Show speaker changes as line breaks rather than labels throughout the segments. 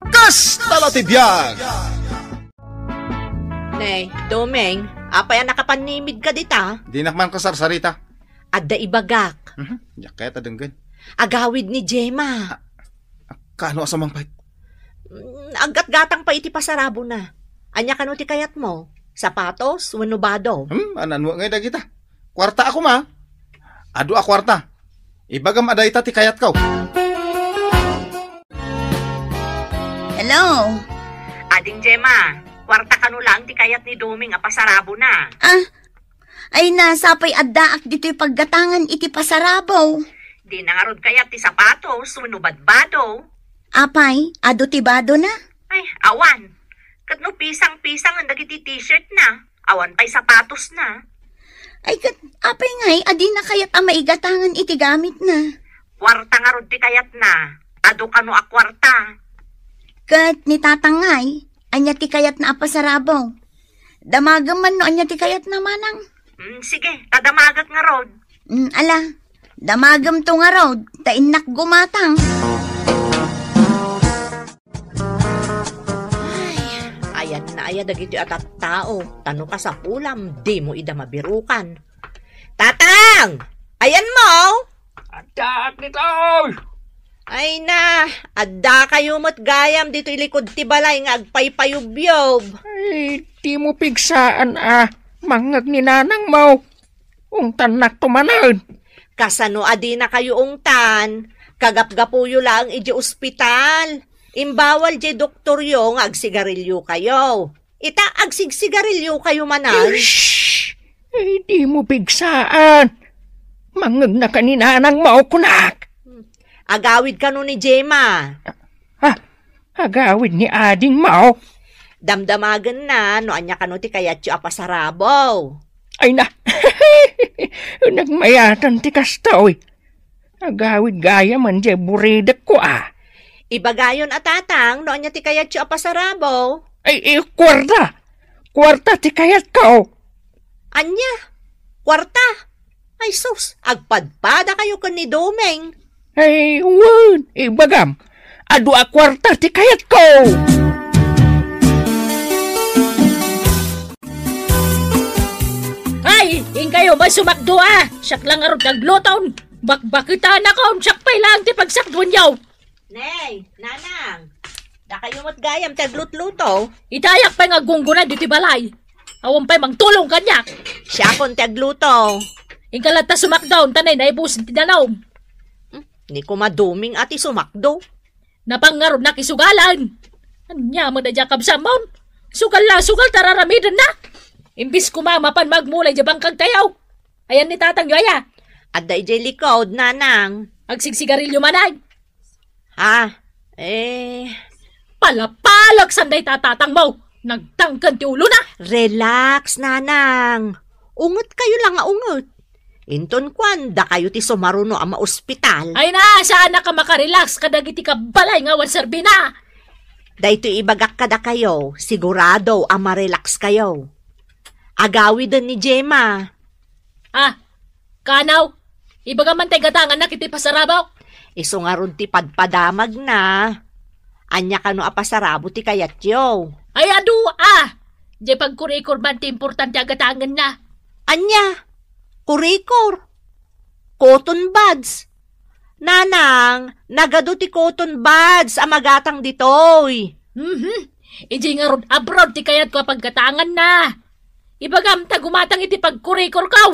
Kas talatibiyag!
Nay, Domeng, apay nakapanimid ka dita?
Di nakman kasarsarita.
Adda ibagak.
Yakaya tadenggan.
Agawid ni Gemma.
Kano asamang pait?
Aggat-gatang pa iti pasarabo na. Anya kano ti kayat mo? Sapatos, wenubado.
Anan mo ngay dagita. Kwarta ako ma. Adu a kwarta. Ibagam aday ti kayat kaw.
Hello?
Ading Gemma, kwarta kano lang ti kayat ni Doming a pasarabo na.
Ay nasapay addaak dito'y paggatangan iti pasarabaw.
Di nangarod kayat ti sapatos, wenubadbado.
Apay, ado tibado na?
Ay, awan. Katno pisang-pisang ang dagiti t-shirt na. Awan pa'y sapatos na.
Ay apay ngay, adi na kayat maigatangan iti gamit na.
Kwarta nga rod ti kayat na. Ado kano a kwarta.
Kat ni tatangay, anya ti kayat na apasarabaw. Damagam man no anya ti kayat na manang.
Sige, tadamagak nga rod.
Ala, damagam to nga rod, tainak gumatang.
Ayan na aya dagiti atat tao. Tano ka sa pulam, di mo ida mabirukan. Tatang! Ayan mo!
Adak nito!
Ay na, adda kayo mo't gayam dito ilikod ti balay nga agpaypayubyob.
Ay, di mo pigsaan mangag ni nanang mo. Ungtan tumanad.
Kasano adi na kayo ungtan, kagapgapuyo lang iji ospital. Imbawal je doktor yung agsigarilyo kayo. Ita agsigsigarilyo kayo manan.
Shhh! Ay, di mo bigsaan. Mangag na kaninanang maukunak.
Agawid ka no ni Gemma.
Agawid ni ading mau.
Damdamagan na no anya ka no ti kayatyo apasarabaw.
Ay na, nagmayatan ti kastoy. Agawid gaya man je buridak ko
Ibagayon atatang no anya ti kayatyo apasarabaw.
Ay, kwarta. Kwarta ti kayat ko.
Anya? Kwarta? Ay sus, agpadpada kayo kan ni Domeng.
Ay, wan, ibagam. Adu a kwarta ti kayat ko.
Ay, kayo ba sumakdo Siyak lang arod nagluton. Bakbakita na ko, siyak pa'y lang ti pagsakdon yaw.
Nay, nanang, da kayo mo't gayam taglutluto.
Itayak pa'y nga gunggunan diti balay. Awan pa'y magtulong kanyak.
Siya kon tagluto.
Inkalata sumakdaw, tanay na ibusin ti danaw.
Ni ko maduming ati sumakdo.
Napangarod na kisugalan. Anya mo na dya kabsamon. Sugal tararamidan na. Imbis kumamapan magmulay dya bangkag tayaw. Ayan ni tatang yoya.
At da ijay likod, nanang.
Agsigsigarilyo manay. Palapalag sanday tatatang mo. Nagtangkan ti ulo na.
Relax, nanang. Ungot kayo lang ungot. Inton kwan, da kayo ti sumaruno ama ospital.
Ay na, saan na ka makarelax kadagiti ka balay nga wanserbi na.
Dahito ibagak kada kayo, sigurado ama relax kayo. Agawi din ni Gemma.
Kanaw, ibagaman tayo gatangan na kiti pasarabaw.
Iso nga ron ti padpadamag na. Anya ka no apasarabo ti kayatyo.
Ay adu, di pagkurikor man ti importante agatangan na.
Anya? Kurikor. Cotton buds. Nanang, nagado ti cotton buds amagatang ditoy.
Iji nga ron abroad ti kayat ko paggatangan na. Ibagam tagumatang iti pagkurikor kaw.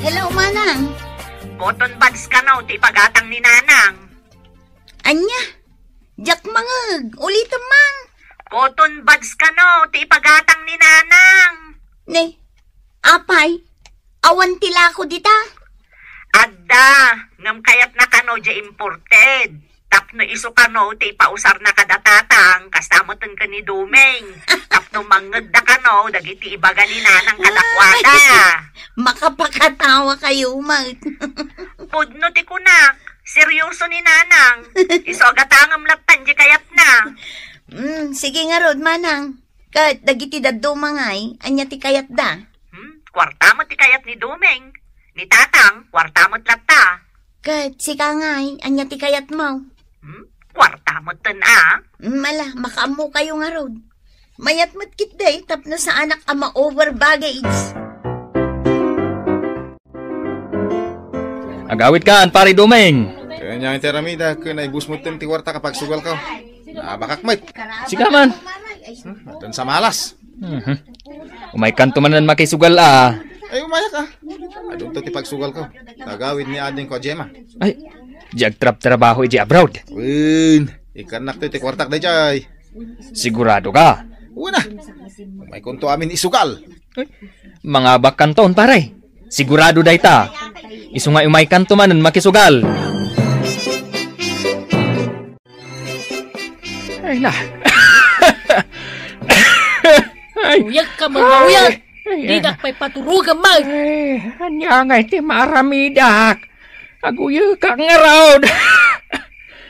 Hello, manang.
Cotton buds ka no, ti pagatang ni nanang.
Anya? Jak mangag, ulitin mang.
Cotton buds ka no, ti pagatang ni nanang.
Ne, apay, awan tila ko dita.
Adda, ngam kayat na kano dya imported. Tapno iso kano, ti pausar na kadatatang, kasamotan ka ni Domeng. Tapno mangad da kano, dagiti ibaga ni nanang kadakwada.
Makapakatawa kayo, mag.
Pudno ti kunak, seryoso ni nanang. Iso agatangam latan di kayat na.
Sige nga rod, manang. Kat dagiti daddo mangay, anya ti kayat da.
Kwarta mo ti kayat ni Domeng. Ni tatang, kwarta mo't lata.
Kat si Kangay, anya ti kayat mo.
Kwarta mo tan
Mala, makaamo kayo nga rod. Mayat mo't kit day, tapno sa anak ama over baggage.
Agawit ka, pare Domeng.
Kanya yung teramida, kung naibus mo ti kwarta kapag sugal ka. Bakak mait.
Sika man.
Dan sa malas.
Umay kanto man nan makisugal
Ay, umayak ka. Adun to ti pagsugal ko. Tagawid ni ading ko, Gemma.
Ay, jag trabaho iji abroad.
Win, ikanak to ti kwartak da jay.
Sigurado ka?
Una, may kunto amin isugal.
Mga bakanton pare. Sigurado day ta. Isu nga umay kanto man nan makisugal. Ay na.
Uyag ka mga uyag. Didak pa'y paturugan mag.
Ay, anya nga iti maramidak. Aguyo ka nga raod.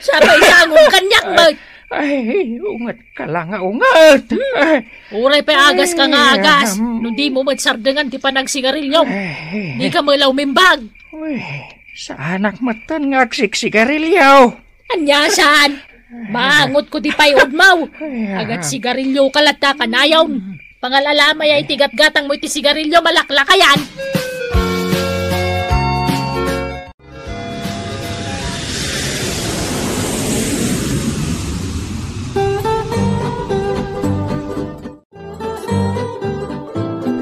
Sabay sangong kanyak mag.
Ay, ungat ka lang nga ungat.
Uray pa agas ka nga agas. Nung di mo matsardangan ti panagsigarilyo. Di ka malaw mimbag.
Uy, sa anak matan nga agsiksigarilyaw.
Anyasan. Maangot ko di pa'y udmaw. Agat sigarilyo kalata kanayaw. Pangalalama ay tigat-gatang mo iti sigarilyo malaklakayan.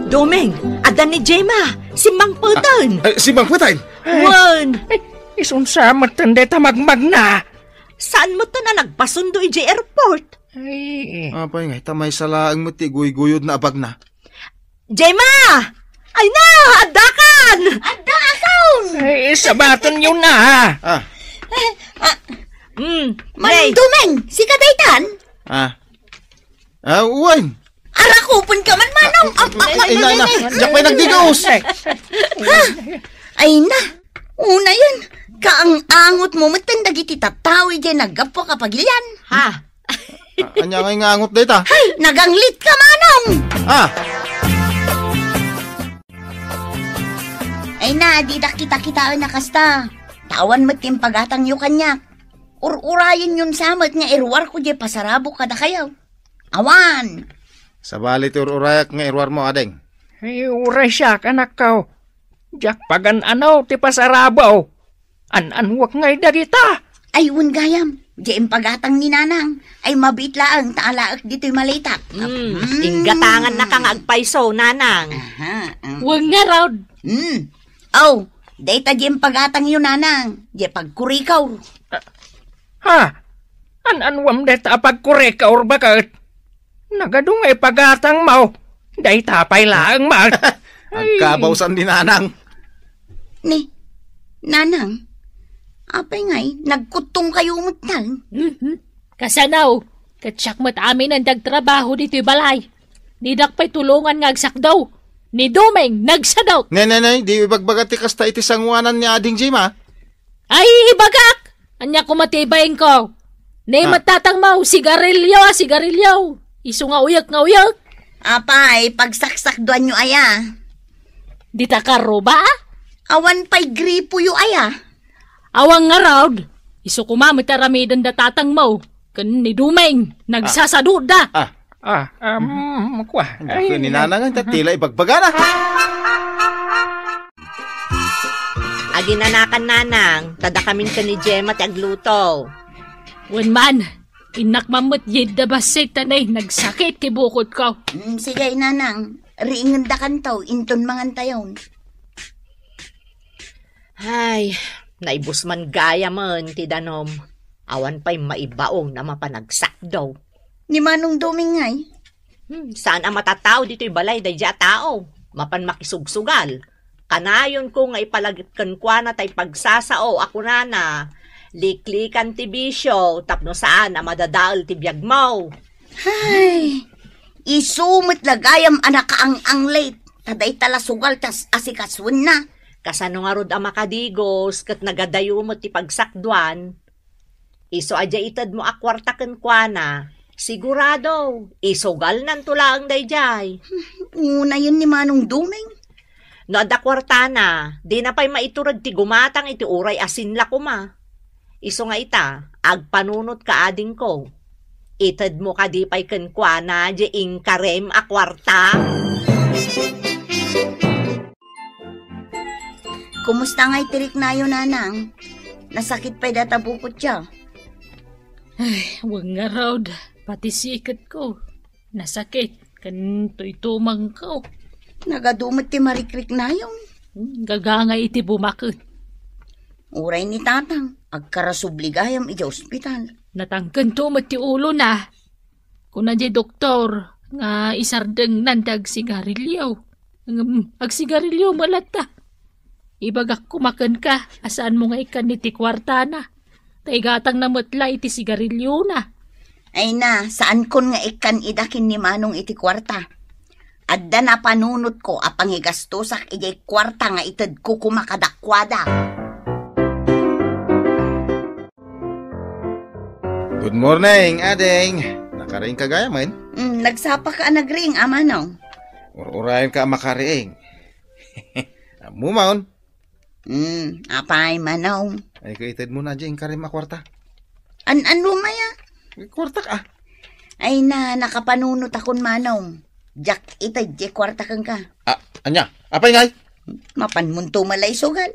Domeng, adan ni Gemma, si Mang Putan.
Si Bang Putain.
Wan,
Isunsa matan day tamagmag na.
saan mo to na nagpasundo iji airport?
Ay,
Apay nga, tamay salaang mo ti guyod na abag na.
Gemma! Ay na, adakan!
ay sabaton yun na.
May,
Dumeng, si Kadaytan.
Uwan.
Arakupon ka man manong.
Na. Diyak may nagdigos.
Ay na, una yun. Kaang-angot mo matanda giti tatawi dyan naggapo kapag yan.
ha?
Anya nga ngangot data.
Ay, naganglit ka manong. Ay na, di da kita-kita na kasta. Tawan mo't yung pagatang yu kanyak. Ur-urayin yun samot nga irwar ko di pasarabo kada kayaw. Awan.
Sa balit urayak nga irwar mo, adeng.
Ay, uray siya anak ko. Jak pagan ano, ti pasarabaw. An-anwak ngay dagita.
Ay, un gayam. Di yung pagatang ni nanang. Ay, mabitlaang taalaak dito'y malitak.
Inggatangan na kang agpaiso, nanang.
Huwag nga raw.
Oh, data di yung pagatang yun nanang. Di pagkurikaw.
Ha? An-anwam deta pagkureka or bakit? Nagadungay pagatang mau. Day tapay laang mag.
Ang kabawsan din nanang.
Ni, nanang. Apay nga'y, nagkutong kayo mutang.
Kasanaw. Katsyak mat amin ang dagtrabaho dito'y balay. Nidak pa'y tulungan nga agsak daw. Ni Domeng, nagsadaw.
Nay, di ibagbagat ti kasta iti sangwanan ni ading Gemma.
Ay, ibagak! Anya ko matibayin ko. Nay matatang mau, sigarilyo. Isu nga uyak.
Apay, pagsaksak doan nyo aya.
Di ta karo ba?
Awan pa'y gripo yu aya.
Awang nga raw. Isu kumamit aramidan da tatang mau. Kan ni Domeng, nagsasaduda.
Kwa.
Ay, ni nanang ang tila ibagbaga na.
Aginanakan, nanang. Tada kamin ka ni Gemma ti agluto.
Wan man, inak mamut yid da basit tanay, nagsakit kibukod ko.
Sige, nanang. Riingan da kantaw, inton mangan tayon.
Ay, naibus man gaya man ti danom. Awan pa'y maibaong na mapanagsak daw.
Ni Manong Doming nga'y.
Saan ang matatao dito'y balay dayja tao? Mapan makisugsugal. Kanayon ko nga ipalagit kwa na tay pagsasao ako na. Liklikan ti bisyo, tapno saan ang madadaal ti biyag mo.
Ay, isumot lagayam anak ang late. Taday tala sugal tas asikaswan na.
Kasano nga rod ang makadigos, kat nagadayo mo ti pagsakduan. Iso adya itad mo akwartaken kwa na. Sigurado, isugal nan tulaang dayjay.
Una yun ni Manong Doming.
No adda kwartana, di na pa'y maiturad ti gumatang iti uray asin la kuma. Iso nga ita, agpanunot ka ading ko. Itad mo ka di pa'y kenkwana, di ingkarem a kwarta.
Kumusta nga'y tirik na yun, nanang? Nasakit pa'y databukot siya.
Huwag nga raw, pati sikat ko. Nasakit, kanto'y tumang ko.
Nagadumot ti marikrik na yun.
Gagangay iti bumakot.
Uray ni tatang, agkarasubligayam iti ospital.
Natangkan tumot ti ulo na. Kuna di doktor, nga isardeng nandag sigarilyo. Agsigarilyo malata. Ibagak kumakan ka, asaan mo nga ikan ni ti kwarta na. Taigatang namutla iti sigarilyo na.
Ay na, saan kon nga ikan idakin ni Manong iti kwarta? Adda na panunot ko apang igastusak iti kwarta nga itad ko kumakadakwada.
Good morning, ading. Nakaraing ka gaya man?
Nagsapa ka nagring, Manong.
Urayan ka makariing. Mumaon.
Apay, Manong.
Ay kaitid mo na dyan karim akwarta.
Ano maya?
Kwarta ka.
Ay na, nakapanunot akon, Manong. Jack, itad, di kwarta kang ka.
Anya? Apay ngay?
Mapanmunto malay sugal.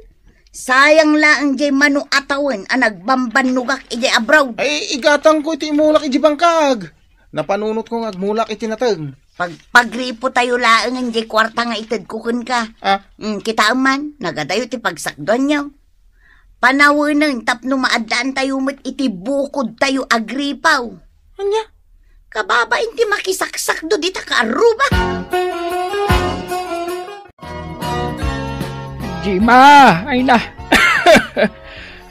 Sayang laang jay manu atawan ang nagbambanugak ijay abroad.
Ay, igatang ko iti mulak iti bangkag. Napanunot ko ngagmulak iti natag.
Pagripo tayo laang ang jay kwarta nga itad kukun ka. Kita man, nagadayo ti pagsakdoan niyo. Panawanan tapno maadaan tayo mat iti bukod tayo agripaw.
Anya?
Kababa inti makisaksak do dita ka aruba.
Jima, ay na.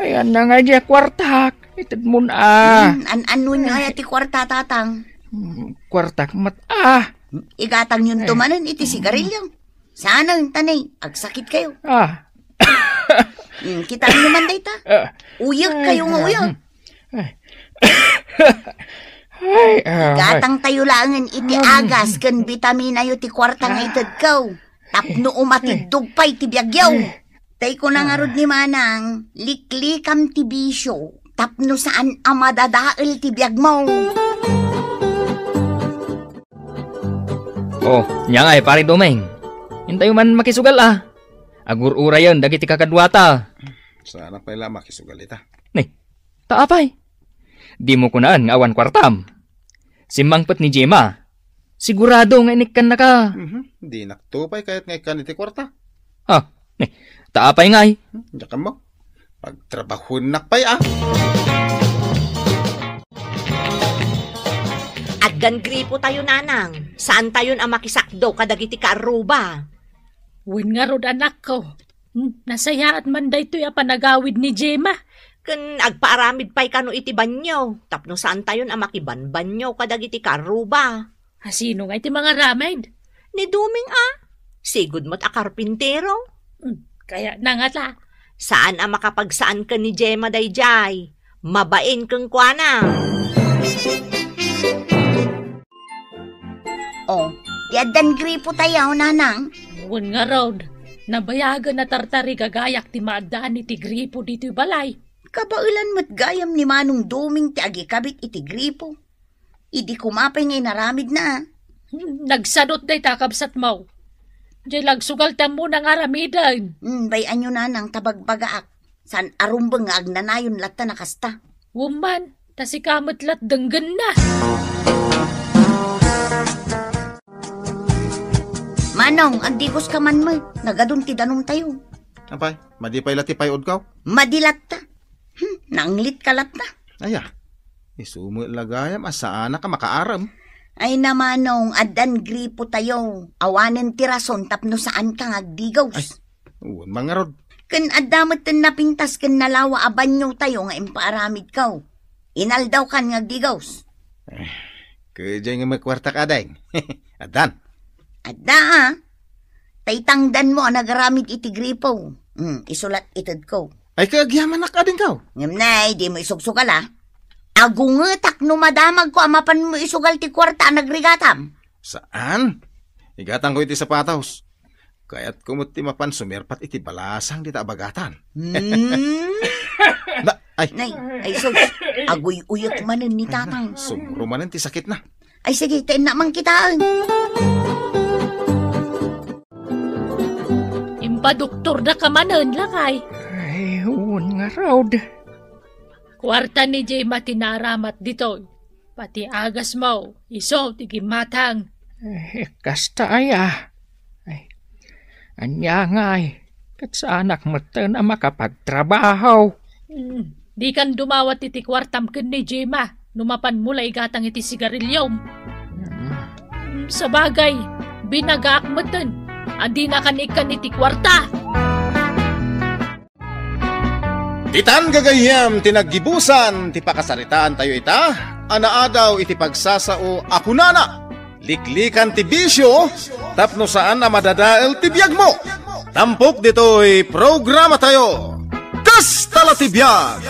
Ayan na nga dyan, kwartak. Itad mo na.
Ano niya ti kwarta tatang?
Kwartak mat
Igatang yun tumanan iti sigarilyo. Sana tanay, agsakit kayo. Kita nyo man dayta. Uyag kayo nga uyag. Gatang tayo langan iti agas kan vitamina yu ti kwarta nga itad kaw. Tapno umatid dugpay ti biyagyaw. Tay ko na nga rod ni Manang, liklikam ti bisyo. Tapno saan amadadaal ti biyag mo.
Oh, nya nga pare Domeng. Hintayo man makisugal Agur-ura yon dagiti kakadwata.
Sana pala makisugal ita.
Ni, taapay. Di mo kunaan nga awan kwartam. Simangpet ni Jema. Sigurado nga inikan na ka.
Di naktupay kahit nga ikan iti kwarta.
Ni, taapay ngay.
Diyan mo. Pagtrabahon nakpay
Aggan gripo tayo nanang. Saan tayo ang makisakdo kadagiti ka aruba?
Win nga rod anak ko. Nasayaat man daytoy panagawid ni Jema.
Kan agpaaramid pa'y kano iti banyo. Tapno saan tayo ang makibanbanyo kadagiti ka aruba?
Sino nga iti mga ramid?
Ni Duming Sigud mo't akarpintero.
Kaya nangata.
Saan ang makapagsaan ka ni Jema dayjay? Mabain kang kuana.
Tiadan gripo tayo, nanang.
Wan nga road. Nabayagan na tartari gagayak ti maadaan iti gripo dito balay.
Kabailan mo't gayam ni Manong Duming ti agikabit iti gripo. Idi kumapay ngay naramid na.
Nagsadot day takabsat mo. Diyan lagsugal mo ng aramidan.
Bayan nyo na ng tabagbagaak. San arumbang nga agnanayon latta na kasta.
Woman, tasi kamot lat denggan na.
Manong, agdigos ka man mo. Nagadun ti danong tayo.
Apay, madipay latipay odkaw.
Madilat ta. Nanglit ka lat ta.
Aya, isumo lagayam asaan ka makaaram.
Ay na Manong, adan gripo tayo. Awanen ti rason tapno saan ka agdigaws.
Ay, uwan mga rod.
Kan adamot ten napintas kan nalawa abanyo tayo nga impaaramid kaw. Inaldaw kan ngagdigaws.
Kaya nga magkwarta ka dahing. Adan.
Adda Taytangdan mo ang nagaramid iti gripo. Isulat itad ko.
Ay kagyaman na ka din kaw.
Ngam di mo isugsukal Agungetak no madamag ko amapan mo isugal ti kwarta nagrigatam.
Saan? Igatang ko iti sapatos. Kaya't kumot ti mapan sumirpat iti balasang di tabagatan. Ay,
Nay, sus, agoy-uyot manen ni tatang.
sumrumanan ti sakit na.
Ay sige, tain na mang kitaan.
Impa doktor na kamanan lakay.
Ay, uwan nga raw.
Kwarta ni Jema tinaramat dito. Pati agas mo, iso tigimatang.
Kasta aya. Ay, anya nga ay. Kat sa anak mo na makapagtrabaho.
Di kan dumawat iti kwartam ken ni Jema. Numapan mula igatang iti sigarilyo. Sa bagay, binagaak mo dun. Andi na kanikan iti kwarta.
Itan gagayam tinaggibusan ti pakasaritaan tayo ita. Anaadaw iti pagsasao akunana. Liklikan ti bisyo tapno saan na madadael ti biyag mo. Tampok dito'y programa tayo. Kastala ti biyag!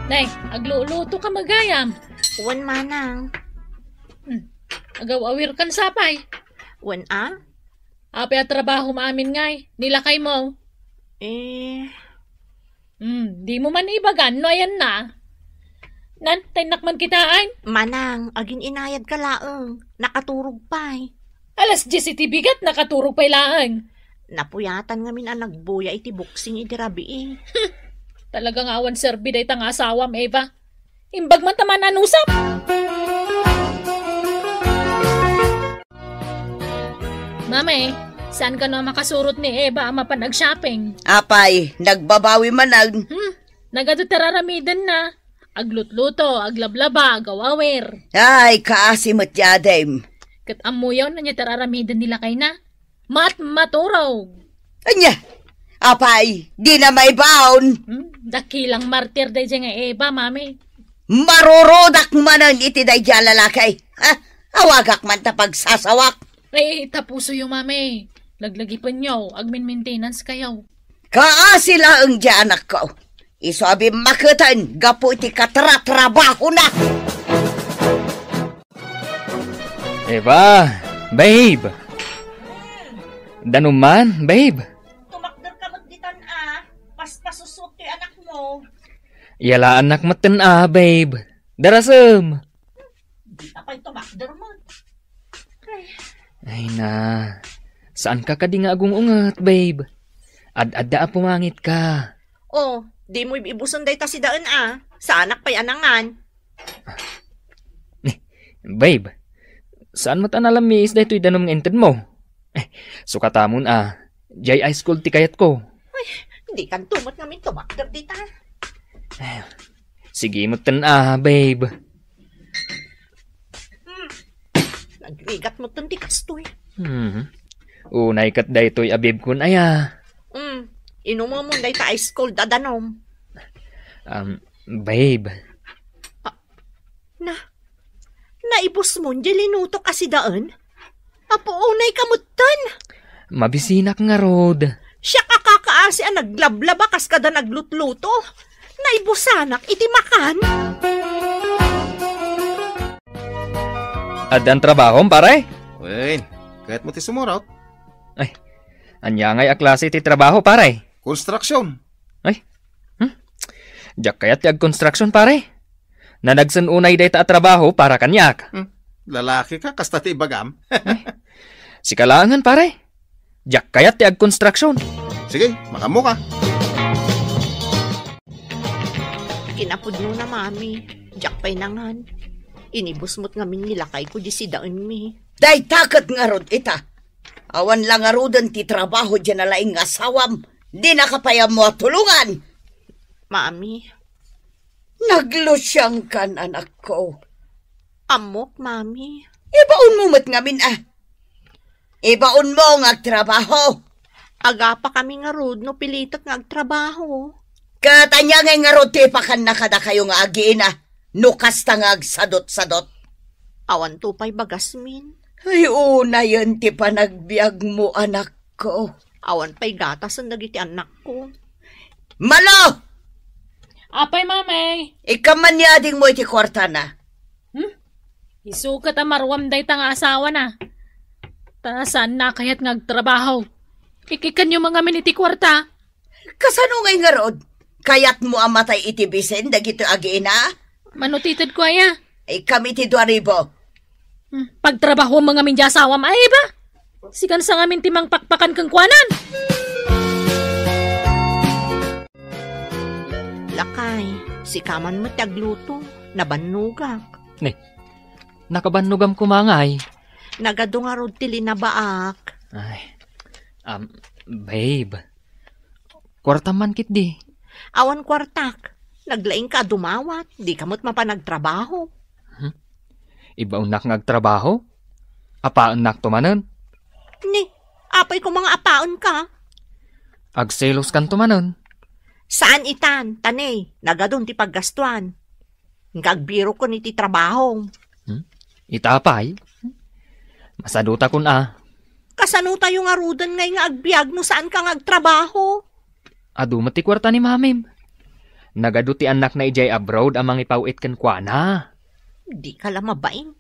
Nay, agluluto ka magayam.
Wan manang.
Agaw awir kan sapay.
Wan a?
Ape at trabaho maamin ngay. Nilakay mo. Di mo man ibagan, no ayan na. Nan, tinakman kitaan.
Manang, agin inayad ka laeng. Nakaturog pa'y.
Alas 10 iti bigat, nakaturog pa'y laang.
Napuyatan nga min ang nagbuya iti boxing iti rabi eh.
Talagang awan serbi day tang asawam, Eva. Imbag man taman anusap. Mame, saan ka na makasurot ni Eva ang mapanag-shopping?
Apay, nagbabawi manag.
Nagado tararamidan na. Aglutluto, aglablaba, agawawer.
Ay, kaasimot yadem.
Kat amuyaw na niya tararamidan nila kay na. Maturaw.
Anya, apay, di na may baon.
Dakilang martir day dyan nga Eva, mami.
Marurodak manan iti day dyan lalakay. Ha? Awagak man ta pagsasawak.
Ay, tapuso yung mami. Laglagi pa nyo, agmin maintenance kayo.
Kaasila ang dyan anak ko. Isabi makatan, gapo iti katratrabaho na.
Eva, babe. Danuman, babe.
Tumakder ka magditan Paspasusok ti anak mo.
Yala anak maten babe. Darasem.
Di tapay tumakder mo.
Ay na. Saan ka kadi nga agong ungat, babe? Ad-adda pumangit ka.
Oh, di mo ibuson day ta si daan Sa anak pa'y anangan.
Babe, saan mo tanalamis da ito'y danom ng ented mo? Sukatamon Jay high school ti kayat ko.
Ay, hindi kan tumot namin tumakder dita.
Sige mo tan babe.
Nagrigat mo tan ti kastoy.
Unay kat da ito'y abib kun aya.
Inumo mo day ta high school dadanom.
Babe.
Naibos mo, linutok kasi daan? Apo, unay kamutan.
Mabisinak nga rod.
Siya kakakaasi ang naglablaba kas kada naglutluto. Naibusanak, iti makan.
Adan trabaho, pare?
Wen, kahit mo ti sumurot.
Anya ngay a klase ti trabaho, pare?
Construction.
Diyak kayat ti construction, pare? Nanagsan unay day ta trabaho para kanyak.
Lalaki ka, kasta ti ibagam.
Si kalangan, pare. Diyak kayat ti construction.
Sige, makamu ka.
Kinapudno na, mami. Diyak pa'y nangan. Inibus mo't ngamin nilakay ko di si daan mi.
Day takat nga rod ita. Awan lang nga rodan ti trabaho dyan na laing asawam. Di nakapayam mo at tulungan.
Mami.
Naglusyang kan anak ko.
Amok, mami.
Ibaon mo mat ngamin Ibaon mo nga trabaho.
Aga pa kami nga rod no pilitot nga agtrabaho.
Katanya nga rod ti pakan na kada kayo nga agiina. Nukas tangag sadot-sadot.
Awan to pa'y bagasmin.
Ay una yun ti panagbiag mo anak ko.
Awan pa'y gatas ang nagiti anak ko.
Malo!
Apay, mamay.
Ikamanyading mo iti kwarta na.
Isukat ang marwam day tang asawa na. Saan na kaya't ngagtrabaho? Ikikan yung mga miniti kwarta.
Kasano ngay nga rod? Kayat mo ang matay itibisen, dagito agina?
Manutitid ko aya.
Ay kami ti 2,000.
Pagtrabaho mga minjasawam ay ba? Sikan sa ngamin timang pakpakan kang kwanan.
Lakay, si kaman mo tagluto, nabanugak.
Nakabanugam kumangay.
Nagado nga rod tili na baak.
Ay, babe. Kwarta man kit di.
Awan kwartak, naglaing ka dumawat, di kamot mapanagtrabaho.
Iba unak ngagtrabaho? Apa unak tumanon?
Ni, apay ko mga apaon ka.
Agselos kan tumanon?
Saan itan, tanay, nagadon ti paggastuan. Ngagbiro ko ni ti trabaho.
Itapay? Masaduta kun
Kasano tayo nga rudan ngay nga agbiag no saan ka ngagtrabaho?
Adu mati kwarta ni mamim. Nagaduti anak na ijay abroad amang ipawit kan kuana.
Di ka lang mabain.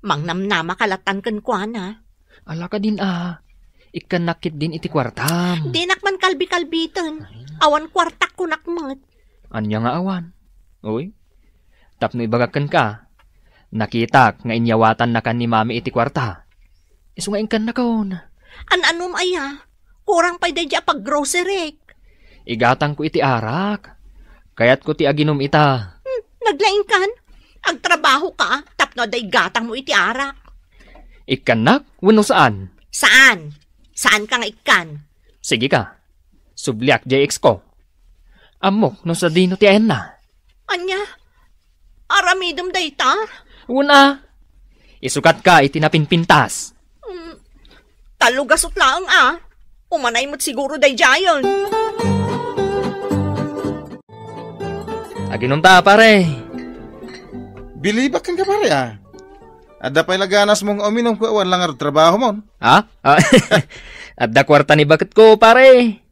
Mangnamnama kalatan kan kuana.
Ala ka din Ikan nakit din iti kwartam.
Di nakman kalbi-kalbitan. Awan kwartak ko nakmat.
Anya nga awan. Uy, tapno ibagakan ka. Nakitak nga inyawatan na kan ni mami iti kwarta. Isungain kan na kaon.
An-anom aya. Kurang pa'y dadya pag-grocery.
Igatang ko iti arak. Kaya't ko ti aginom ita.
Naglaing kan? Agtrabaho ka, tapno day gatang mo iti arak.
Ikanak? Wano saan?
Saan? Saan ka nga ikan?
Sige ka. Subliak JX ko. Amok no sa dino ti ayan na.
Anya? Aramidom day ta?
Una. Isukat ka itinapinpintas.
Talugasot lang Umanay mo't siguro day jayon.
Aginom ta pare.
Bilibak kan ka pare Ada pa'y laganas mong uminom ko awan lang trabaho mon.
Adda kwarta ni bakit ko pare.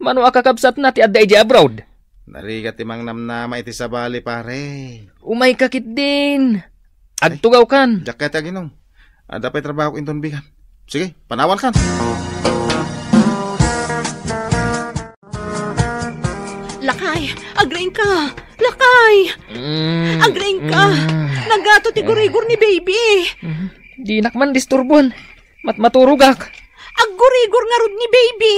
Mano akakabsat na ti adda iji abroad.
Narigat imang namnama iti sa bali pare.
Umay kakit din. Agtugaw kan.
Jaket aginom. Ada pa'y trabaho ko inton bigan. Sige, panawan kan.
Lakay, agrain ka. Lakay. Agrain ka. Nagato ti gurigor ni baby.
Di nakman disturbon. Maturugak.
Aggurigor nga rod ni baby.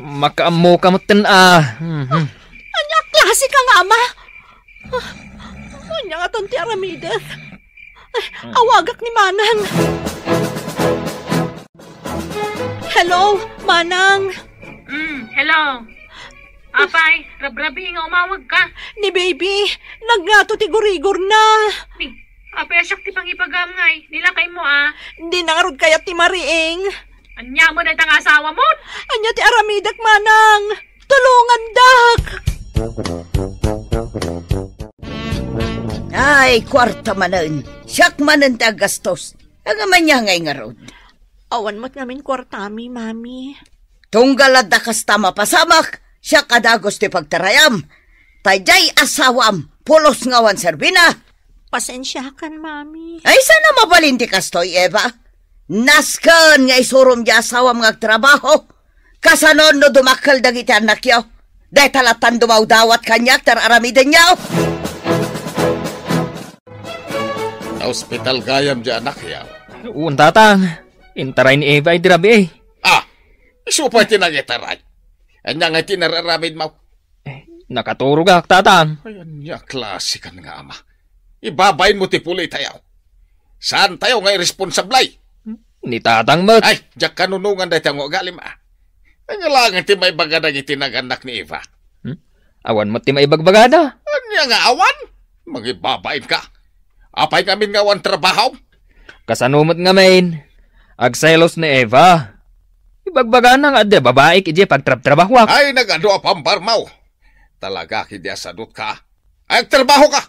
Makaamo kamutin
Anya klase ka nga ama. Anya nga ton ti aramidet. Awagak ni Manang. Hello, Manang.
Hello. Apay, rabrabi nga umawag ka.
Ni baby, nagnato ti gurigor na.
Apay, asyak ti pangipagamngay. Nilakay mo
Di nangarod kaya ti Mariing.
Anya mo na itang asawa mo?
Anya ti aramidak Manang. Tulungan dak.
Ay, kwarta manan. Siyak manan ti agastos. Ang amanya ngay nga rod.
Awan mo't namin kwartami, mami.
Tunggalad da kastama pasamak. Siya kadagos ti pagtarayam. Tayjay asawam. Pulos ngawan serbina.
Pasensya kan, mami.
Ay, sana mabalin ti kastoy, Eva. Naskan nga isurum di asawam nga trabaho. Kasanon no dumakal dagiti anak yaw. Day talatan dumawdawat kanyak tar aramiden yaw.
Hospital gayam di anak yaw.
Tatang. Intaray ni Eva ay dirabi
Isupay tinagitaray. Anya nga tinararamid mo.
Nakaturugak, tatang.
Ay, anya klase kan nga ama. Ibabayin mo ti puli tayaw. Saan tayo nga irresponsablay?
Ni tatang mat.
Ay, jak kanunungan dahi tayo galim Anya lang ti may bagadag itinaganak ni Eva.
Awan mat ti may bagbagada.
Anya nga awan? Magibabayin ka. Apay kami nga awan trabaho.
Kasanumot nga main. Agselos ni Eva. Ibagbaga na nga babae kiji pagtrab-trabahwak.
Ay, nagado pambarmaw. Talaga kidya sadot ka. Ay, trabaho ka.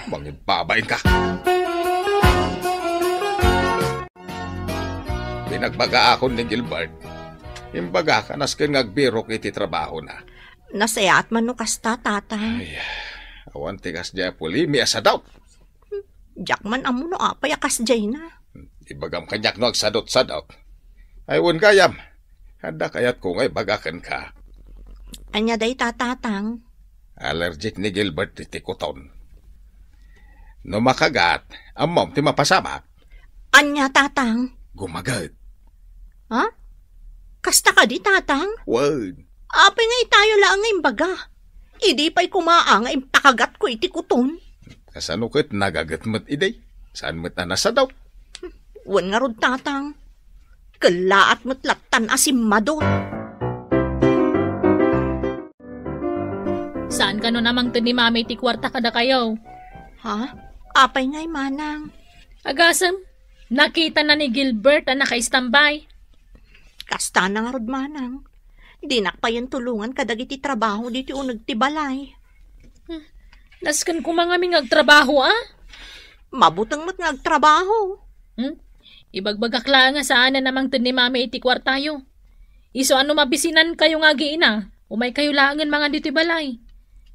Magibabayin ka. Pinagbaga ako ni Gilbert. Imbaga ka nasken ngagbiro kiti trabaho na.
Nasayaat man no kasta, tatay.
Ay, awan tigas dya puli, mi asa daw.
Jakman amo no apay akas jay na.
Ibagam kanyak no agsadot-sadot. Aywan kayam. Handa kayat ko ngay bagakan ka.
Anya day tatatang.
Allergic ni Gilbert ti tikuton. No makagat, amom ti mapasamak.
Anya tatang.
Gumagat.
Ha? Kasta ka di tatang?
Word.
Apay ngay tayo lang ngayon baga. Idi pa'y kumaang ay pakagat ko iti kuton.
Kasano kat nagagat mat iday? Saan mat na nasa daw?
Wan nga rod tatang. Kalaat mo't latan asim madot.
Saan ka no namang to ni mami ti kwarta kada kayo?
Ha? Apay ngay manang.
Agasam, nakita na ni Gilbert ang naka-istambay.
Kasta na nga rod manang. Di nakpayan tulungan kadagiti trabaho dito o nagtibalay.
Naskan ko mga agtrabaho
Mabutang mat nagtrabaho.
Ibagbagak lang nga saan na namang to ni mami iti kwartayo. Iso ano mabisinan kayo nga giina, umay kayo langan mga dito balay.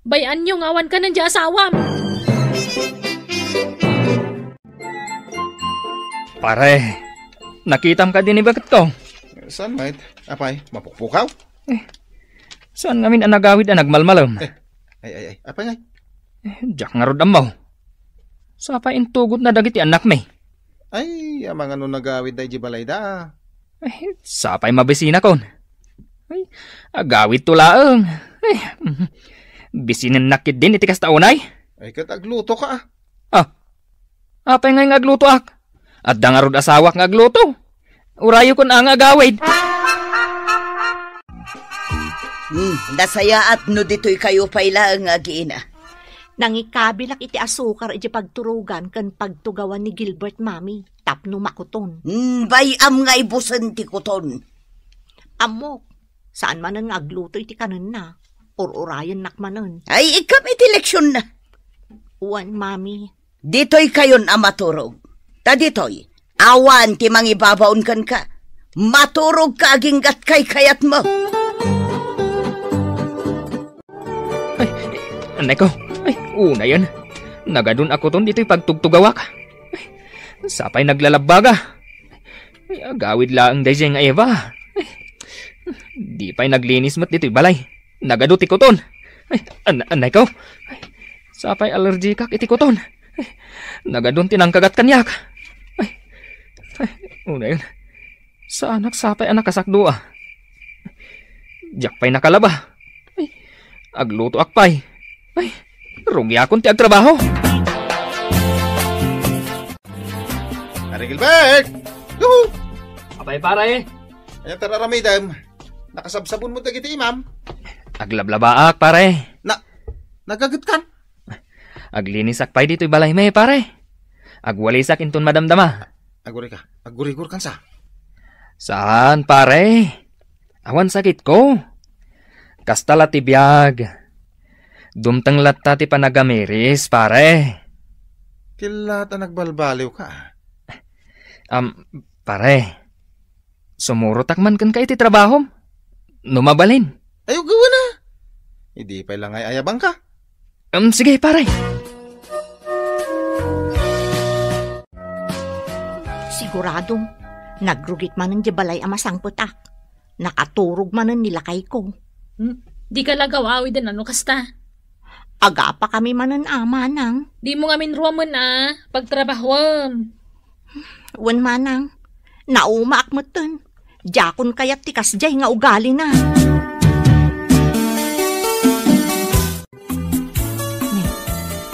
Bayan nyo, ngawan ka ng asawam.
Pare, nakitam ka din ni bakit ko?
Saan mait? Apay, mapukpukaw?
Saan ngamin ang nagawid ang nagmalmalam?
Ay, apay ngay.
Diyak nga rod amaw. Sa pa intugot na dagiti anak may.
Ay, amang ano nagawid day jibalay da.
Sa pa'y mabisina kon. Ay, agawid tulaang. Bisinin nakit din iti kastaunay.
Ay, katagluto ka
Apay nga agluto ak. At dangarod asawak nga agluto. Urayo kon ang agawid.
Nasaya at no dito'y kayo paila ang agiina.
Nangikabilak iti asukar iti pagturugan kan pagtugawan ni Gilbert mami. Tapno makuton.
Bayam nga ibusan ti kuton.
Amok, saan man ang agluto iti kanan na? Or urayan nakmanan.
Ay, ikam iti leksyon na.
Uwan, mami.
Dito'y kayon amaturog. Ta dito'y, awan ti mangibabaon kan ka. Maturog ka aginggat kay kayat mo.
Anay ko, una yan. Nagadun ako ton dito'y pagtugtugawak. Sapay naglalabaga. Agawid lang day nga Eva. Di pa'y naglinis mat dito'y balay. Nagaduti ko ton. Anay ko, sapay allergikak iti ko ton. Nagadun tinangkagat kanyak. Una yun. Sa anak sapay anak kasakdua. Diyak pa'y nakalaba. Agluto akpay. Rugi akong ti agtrabaho.
Ari Gilbert! Yuhu!
Apay pare.
Ayan tararamidam. Nakasabsabon mo dagiti imam.
Aglablabaak pare.
Nagagat kan?
Aglinis akpay dito'y balay may pare. Agwalisak inton madamdama.
Agurigur kan sa.
Saan pare? Awan sakit ko. Kastala ti biyag. Dumtang latta ti panagamiris pare.
Kilata nagbalbaliw ka.
Pare. Sumurotak man kan ka iti trabaho. Numabalin.
Ayaw gawa na. Hindi pa lang ay ayabang ka.
Sige pare.
Siguradong, nagrugit man ng jabalay amasang putak. Nakaturog man ng nilakay ko.
Di ka lagawawi din ano kasta.
Aga pa kami man ng amanang.
Di mo nga minruaman pagtrabahwam.
Wan manang, naumaak mo ton. Jakon kayat tikas jay nga ugali na.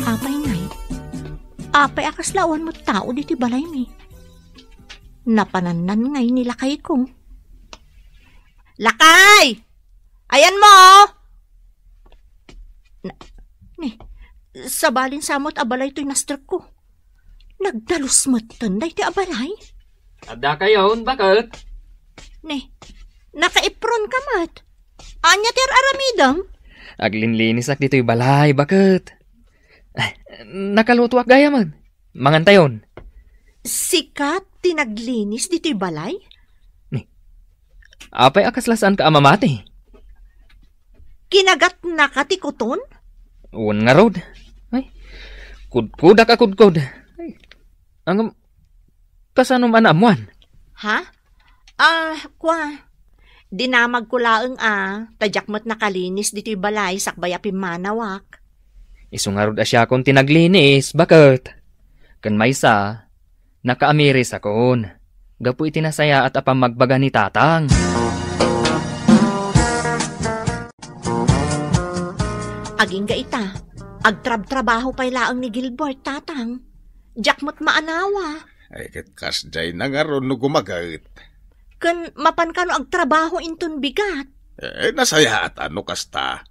Apay ngay. Apay akas lawan mo tao diti balay mi. Napananan ngay nilakay ko. Lakay! Ayan mo! Sabalin samot abalay to'y nastrek ko. Nagdalus matan na iti abalay.
Ada kayon, bakit?
Naka-ipron ka mat. Anya ter aramidam?
Aglinlinis ak dito'y balay, bakit? Nakaluto ak gaya man. Mangantayon.
Sikat tinaglinis dito'y balay?
Apay akaslasaan ka amamati.
Kinagat na katikuton?
Uwan nga rod. Kudkudak akudkod. Kasano man amuan?
Ha? Dinamag ko laeng tadyak mo't nakalinis dito'y balay sakbaya pimanawak.
Isungarod asya kung tinaglinis, bakit? Kan maysa, nakaamiris akon. Gapu itinasaya at apang magbaga ni tatang.
Aging ga ita, agtrab-trabaho pa'y laeng ni Gilbert, tatang. Diyak mo't maanawa.
Ay kas jay na nga ron no gumagait.
Kan mapan ka no agtrabaho inton bigat.
Nasaya at ano kasta.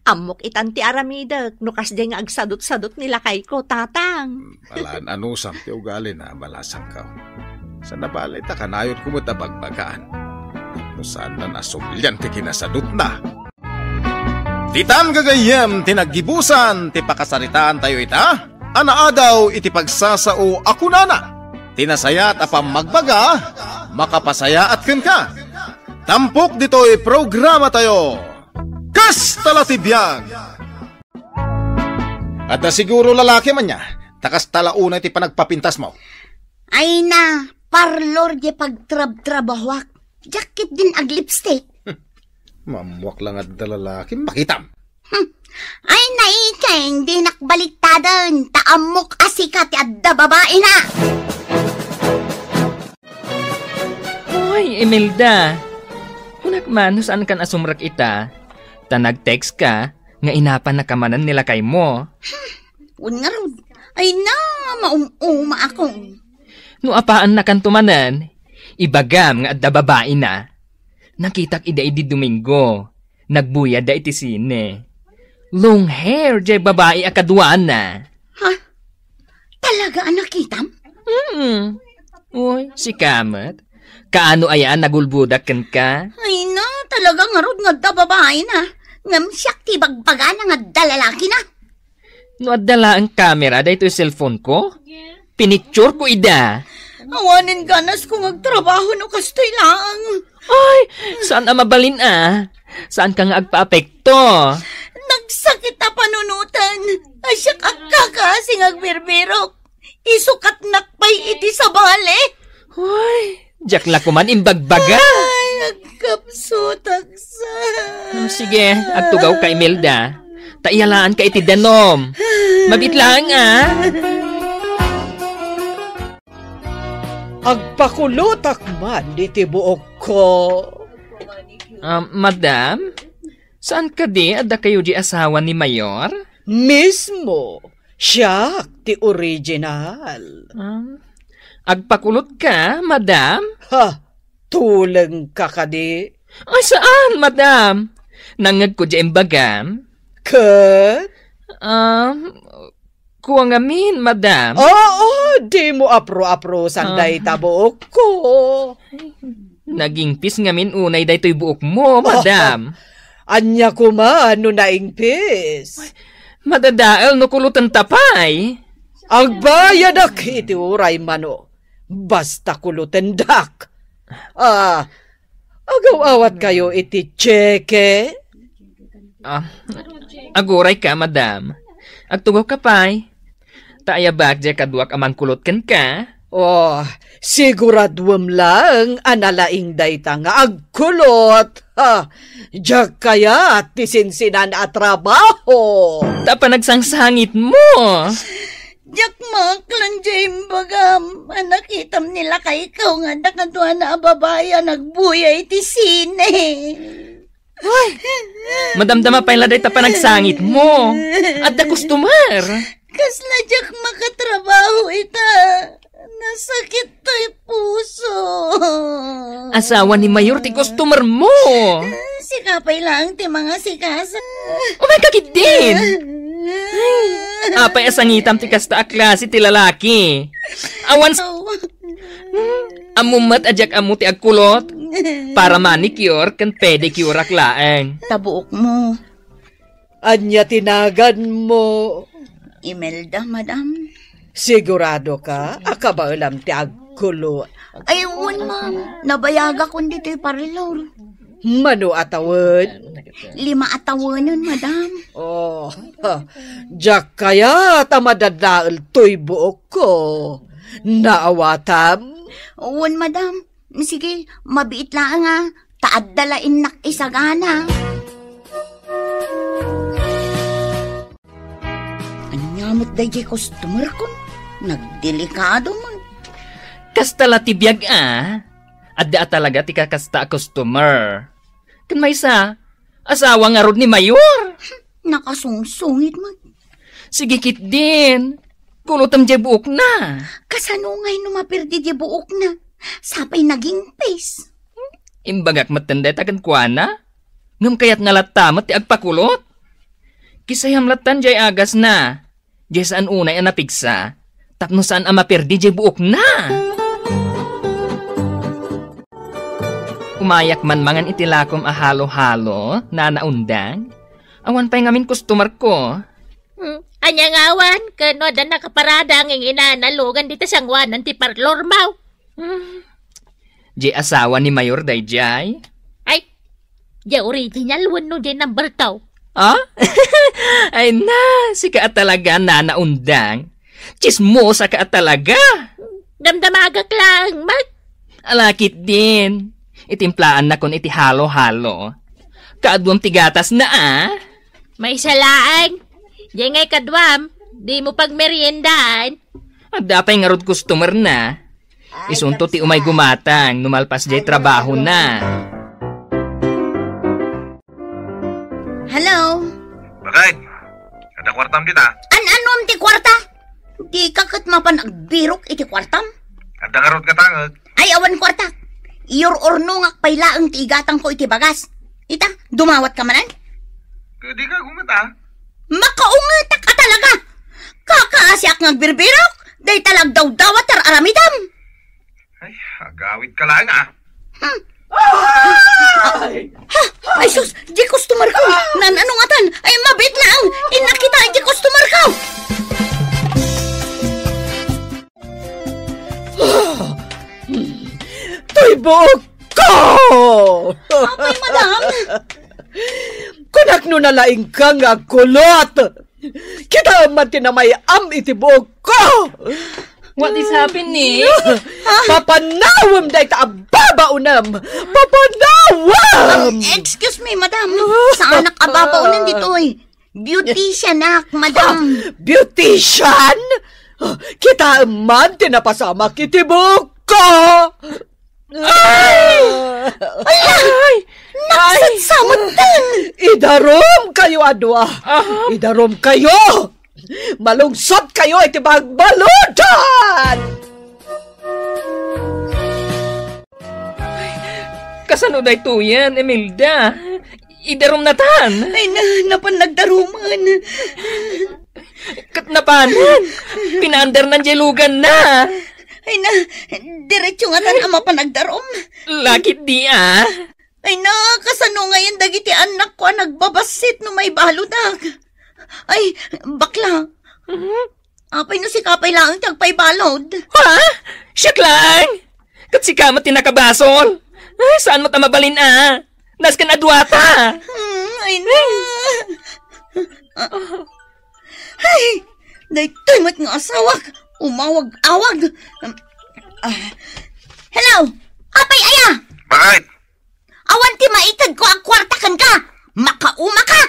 Amok itanti aramidag, no kas nga agsadot-sadot nila kay ko, tatang.
Malaan anusam ti ugali na malasang ka. Sa nabalay ta kanayot kumita bagbagaan. No saan na nasumilyan ti kinasadot na. Titan gagayem tinaggibusan ti pakasaritaan tayo ita. Anaadaw iti pagsasao ako nana. Tinasayat apang magbaga, makapasaya at ka. Tampok dito'y programa tayo. Kas talatibiyag! At na siguro lalaki man niya, takas talauna iti panagpapintas mo.
Ay na, parlor di pagtrab-trabahwak. Jacket din ag lipstick.
Mamuwak lang at lalaki, makitam.
Ay naikeng, di nakbaliktadan. Taamok asikat at babae na.
Hoy, Imelda. Hunak man, saan kan asumrak ita? Nag-text ka, nga inapan na kamanan nila kay mo.
Nga ron. Ay na, maum-uma ako.
No apaan na kan tumanan, ibagam nga adda babae na. Nakitak ida idi Domingo, nagbuya da iti sine. Long hair, jay babae akaduan na.
Ha? Talaga nakitam?
Uy, si Kamat. Kaano ayaan nagulbudak kan ka?
Ay na, talaga nga ron nga da babae na. Ngam siyak ti bagbaga na nga da lalaki na.
No adala ang camera da ito yung cellphone ko? Pinicture ko ida.
Awanin ganas kung agtrabaho no kastoy lang.
Ay, saan mabalin Saan ka nga agpa-apekto?
Nagsakit na panunutan. Asyak agkakasing agbirbirok. Isukat nakpay iti sa bale.
Uy, jak la kuman imbagbaga.
Ay, agkapsutaksa.
Sige, agtugaw ka Imelda. Taiyalaan ka iti danom. Mabitlang
Agpakulutak man iti buok ko.
Madam, saan ka di adda kayo di asawa ni Mayor?
Mismo, siya ti original.
Agpakulot ka, madam?
Ha, tuleng ka kadi.
Ay, saan, madam? Nangag ko di imbagam?
Kat?
Kuwangamin, madam.
Oo, di mo apro-apro sanday tabuok ko.
Naging pis ngamin unay daytoy buok mo, madam.
Anya ko man no naingpis.
Madadaal no kulutan tapay.
Agbayadak iti uray mano. Basta kulutan dak. Agaw-awat kayo iti tseke.
Aguray ka, madam. Agtugaw ka pay. Taayabak di kaduak amang kulot kan ka.
Oh, siguradwam lang analaing dayta nga agkulot. Diyak kaya tisinsinan at trabaho.
Tapa nagsangsangit mo.
Diyak maklan dyan bagam. Nakitam nila kay ikaw nga nakatuwa na babaya nagbuya iti sine.
Madamdama pa iladay tapa nagsangit mo. At da customer.
Kasla diyak makatrabaho ita. Nasakit to'y puso.
Asawa ni Mayor ti customer mo.
Sikapay lang ti mga sikasa.
Umay kakit din. Apay asangitam ti kasta a klase ti lalaki. Awan amumat adyak amu ti agkulot. Para manicure kan pedicure aklaeng.
Tabuok mo.
Anya tinagan mo.
Imelda, madam.
Sigurado ka? Akaba alam ti agkulot.
Ay, ma'am. Nabayaga kundi to'y parilor.
Mano atawad?
5 atawanan, madam.
Oh, diyak kaya tamadadaal to'y buok ko. Naawatam?
Uwan, madam. Sige, mabiit lang nga. Taad dalain nak isagana. Anyamot day jay customer ko. Nagdelikado man.
Kasta la tibiyag Adda talaga ti kakasta customer. Kan may sa, asawa nga rod ni Mayor.
Nakasungsungit man.
Sige kit din. Kulutam jay buok na.
Kasanungay numapirdi jay buok na. Sapay naging pace.
Imbagak matanda tagan kuana. Ngam kayat nga latamat ti agpakulot. Kisayam latan jay agas na. Jay saan unay napigsa. Tapno saan amapirdi jay buok na. Umayak man mangan itilakom halo-halo na naundang. Awan pa'y ngamin customer ko.
Anyang awan, kano da nakaparada ang inanalugan dito sa ngwanan ti parlor mau.
Di asawa ni Mayor Dayjay?
Ay, di original wano di number tao.
Ay na, si ka talaga na naundang. Chismosa ka talaga.
Damdamagak lang, mag.
Alakit din. Itimplaan na kon iti halo-halo. Kaadwam tigatas na
May salaan. Di ngay kadwam, di mo pagmeriendahan.
Dapay nga rod customer na. Isunto ti umay gumatang, numalpas jay trabaho na.
Hello?
Bakit? Kada kwartam kita.
Anom ti kwarta? Di kakit mapan agbirok iti kwartam?
Kada nga rod katangag.
Ay, awan kwarta. Iyor orno nga pailaang ti igatang ko iti bagas. Ita, dumawat ka manan?
Di ka gumata.
Makaungatak ka talaga. Kakaasyak ng birbirok. Day talag daw dawat aramidam.
Ay, agawit ka lang
Ay sus, di customer ko. Nananungatan. Ay mabit lang. Inakita di customer ko.
Tuibok ko!
Apay, madam.
Kunak no nalaing ka nga kulot. Kita man tinamay itibok ko.
What is happening?
Papanawam day ta ababaunam. Papanawam!
Excuse me, madam. Saan nakababaunan dito eh? Beautician nak, madam.
Beautician? Kita man tinapasama kitibok ko. Ay!
Nagsatsamot din!
Idarom kayo, adwa! Idarom kayo! Malungsot kayo iti bagbalutan!
Kasano day to yan, Imelda? Idarom na tan!
Ay, napan nagdaruman.
Katnapanan! Pinaandar ng jelugan na!
Ay na, diretso nga tan ama pa nagdarom.
Lakit di
Ay na, kasano ngayon dagiti anak ko nagbabasit no may baludag. Ay, bakla. Apay no si kapay lang tagpay balod.
Ha? Siyak lang! Kat si kamat tinakabasol. Ay, saan mo tamabalin Nas ka na adwata.
Ay na. Ay, daytoy mat nga asawak. Umawag-awag. Hello? Apay aya!
Bakit?
Awan ti maitag ko ang kwartakan ka! Makauma ka!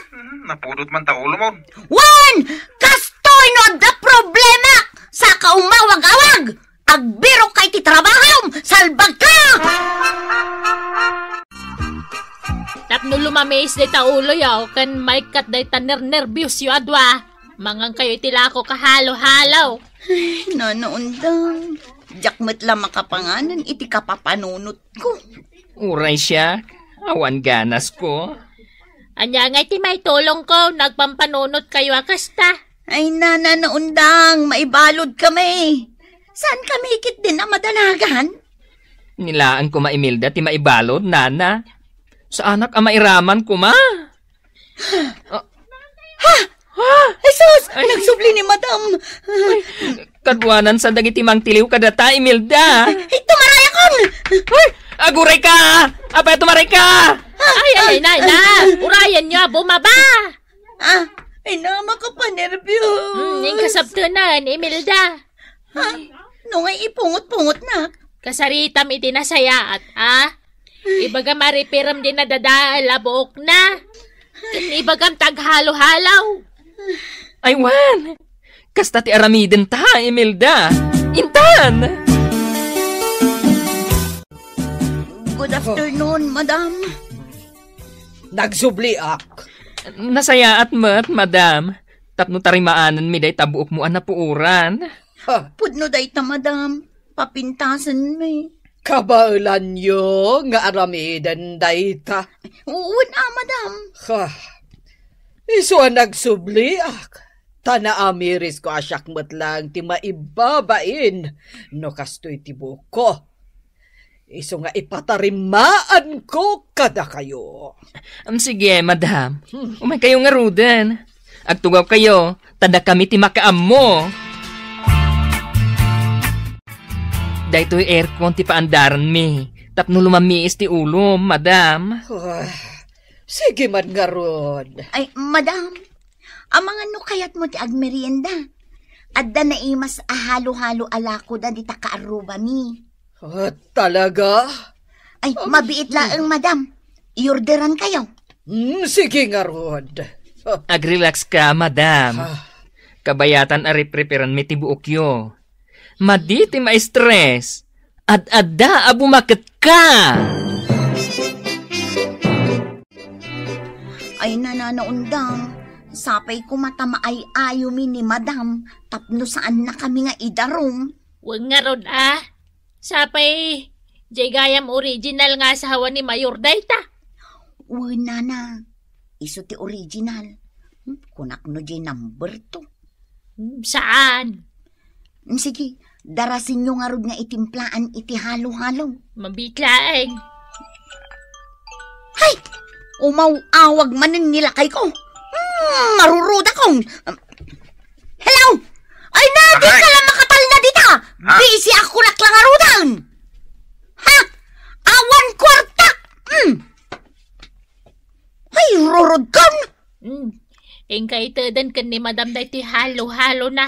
Napudot man ta ulo mo.
Wan! Kastoy no the problema! Sa kaumawag-awag! Agbiro kay ti trabahom! Salbag ka!
Tapno lumamis day ta ulo yaw, kan may kat day ta nervyos yu adwa. Mangang kayo itilako kahalo-halaw.
Ay, nanoondang. Jakmet lang makapanganan, iti kapapanunot ko.
Uray siya. Awan ganas ko.
Anya nga iti may tulong ko, nagpampanunot kayo akasta.
Ay, nanoondang, maibalod kami. Saan kami ikit din na madanagan?
Nilaan ko Imelda ti maibalod, nana. Sa anak mairaman ko ma.
Ay, sus! Nagsubli ni madam.
Kadwanan sa dagiti mang tiliw kadata, Imelda.
Ay, tumaray akon!
Ay, aguray ka! Apay, tumaray ka!
Ay, na. Urayan nyo, bumaba.
Ay na, makapanervyo.
Yung kasabtunan, Imelda.
No nga ipungot-pungot na.
Kasaritam iti nasayaat, ha? Ibagam aripiram din nadadaala buok na. Ibagam taghalo-halaw.
Ay, wan! Kasta ti aramiden ta, Imelda. Intan!
Good afternoon, madam.
Nagsubliak.
Nasayaat mat, madam. Tapno tarimaanan mi day tabuok mo anapuuran.
Pudno day ta, madam. Papintasan mi.
Kabailan yo nga aramidan dayta.
Oo na, madam.
Iso ang nagsubliak. Tanaamiris ko asyak matlang ti maibabain no kastoy ti buko. Iso nga ipatarimaan ko kada kayo.
Sige, madam. Umay kayo nga ruden. Agtugaw kayo, tada kami ti makaam mo. Dahito'y aircon ti paandaran mi. Tapno lumamiis ti ulo, madam.
Sige man nga ron.
Ay, madam. Amang ano kayat mo ti agmerienda? Adda na imas ahalo-halo alako da di takaaruba mi.
Talaga?
Ay, mabiit laang, madam. Iorderan kayo.
Sige nga ron.
Agrelax ka, madam. Kabayatan ari-preparan mi ti buok yo. Madi ti ma-stress. At adda abumakit ka.
Ay, nananaundang. Sapay ko matamaay ayo mi ni madam. Tapno saan na kami nga idarong.
Huwag nga ron, Sapay, jay gayam original nga sa hawa ni Mayor Dayta.
Uy, nana. Iso ti original. Kunak no jay number 2.
Saan?
Sige, darasin nyo nga rod nga itimplaan iti halo-halo.
Mabitlaeng.
Hay! Umaw-awag manin nilakay ko. Maruruda kong. Hello! Ay, di ka lang makapal na dita. Busy ako naklangarudan. Ha? Awan kwarta. Ay, rurod kan.
Engkay tadan kan ni Madam Dayti halo-halo na.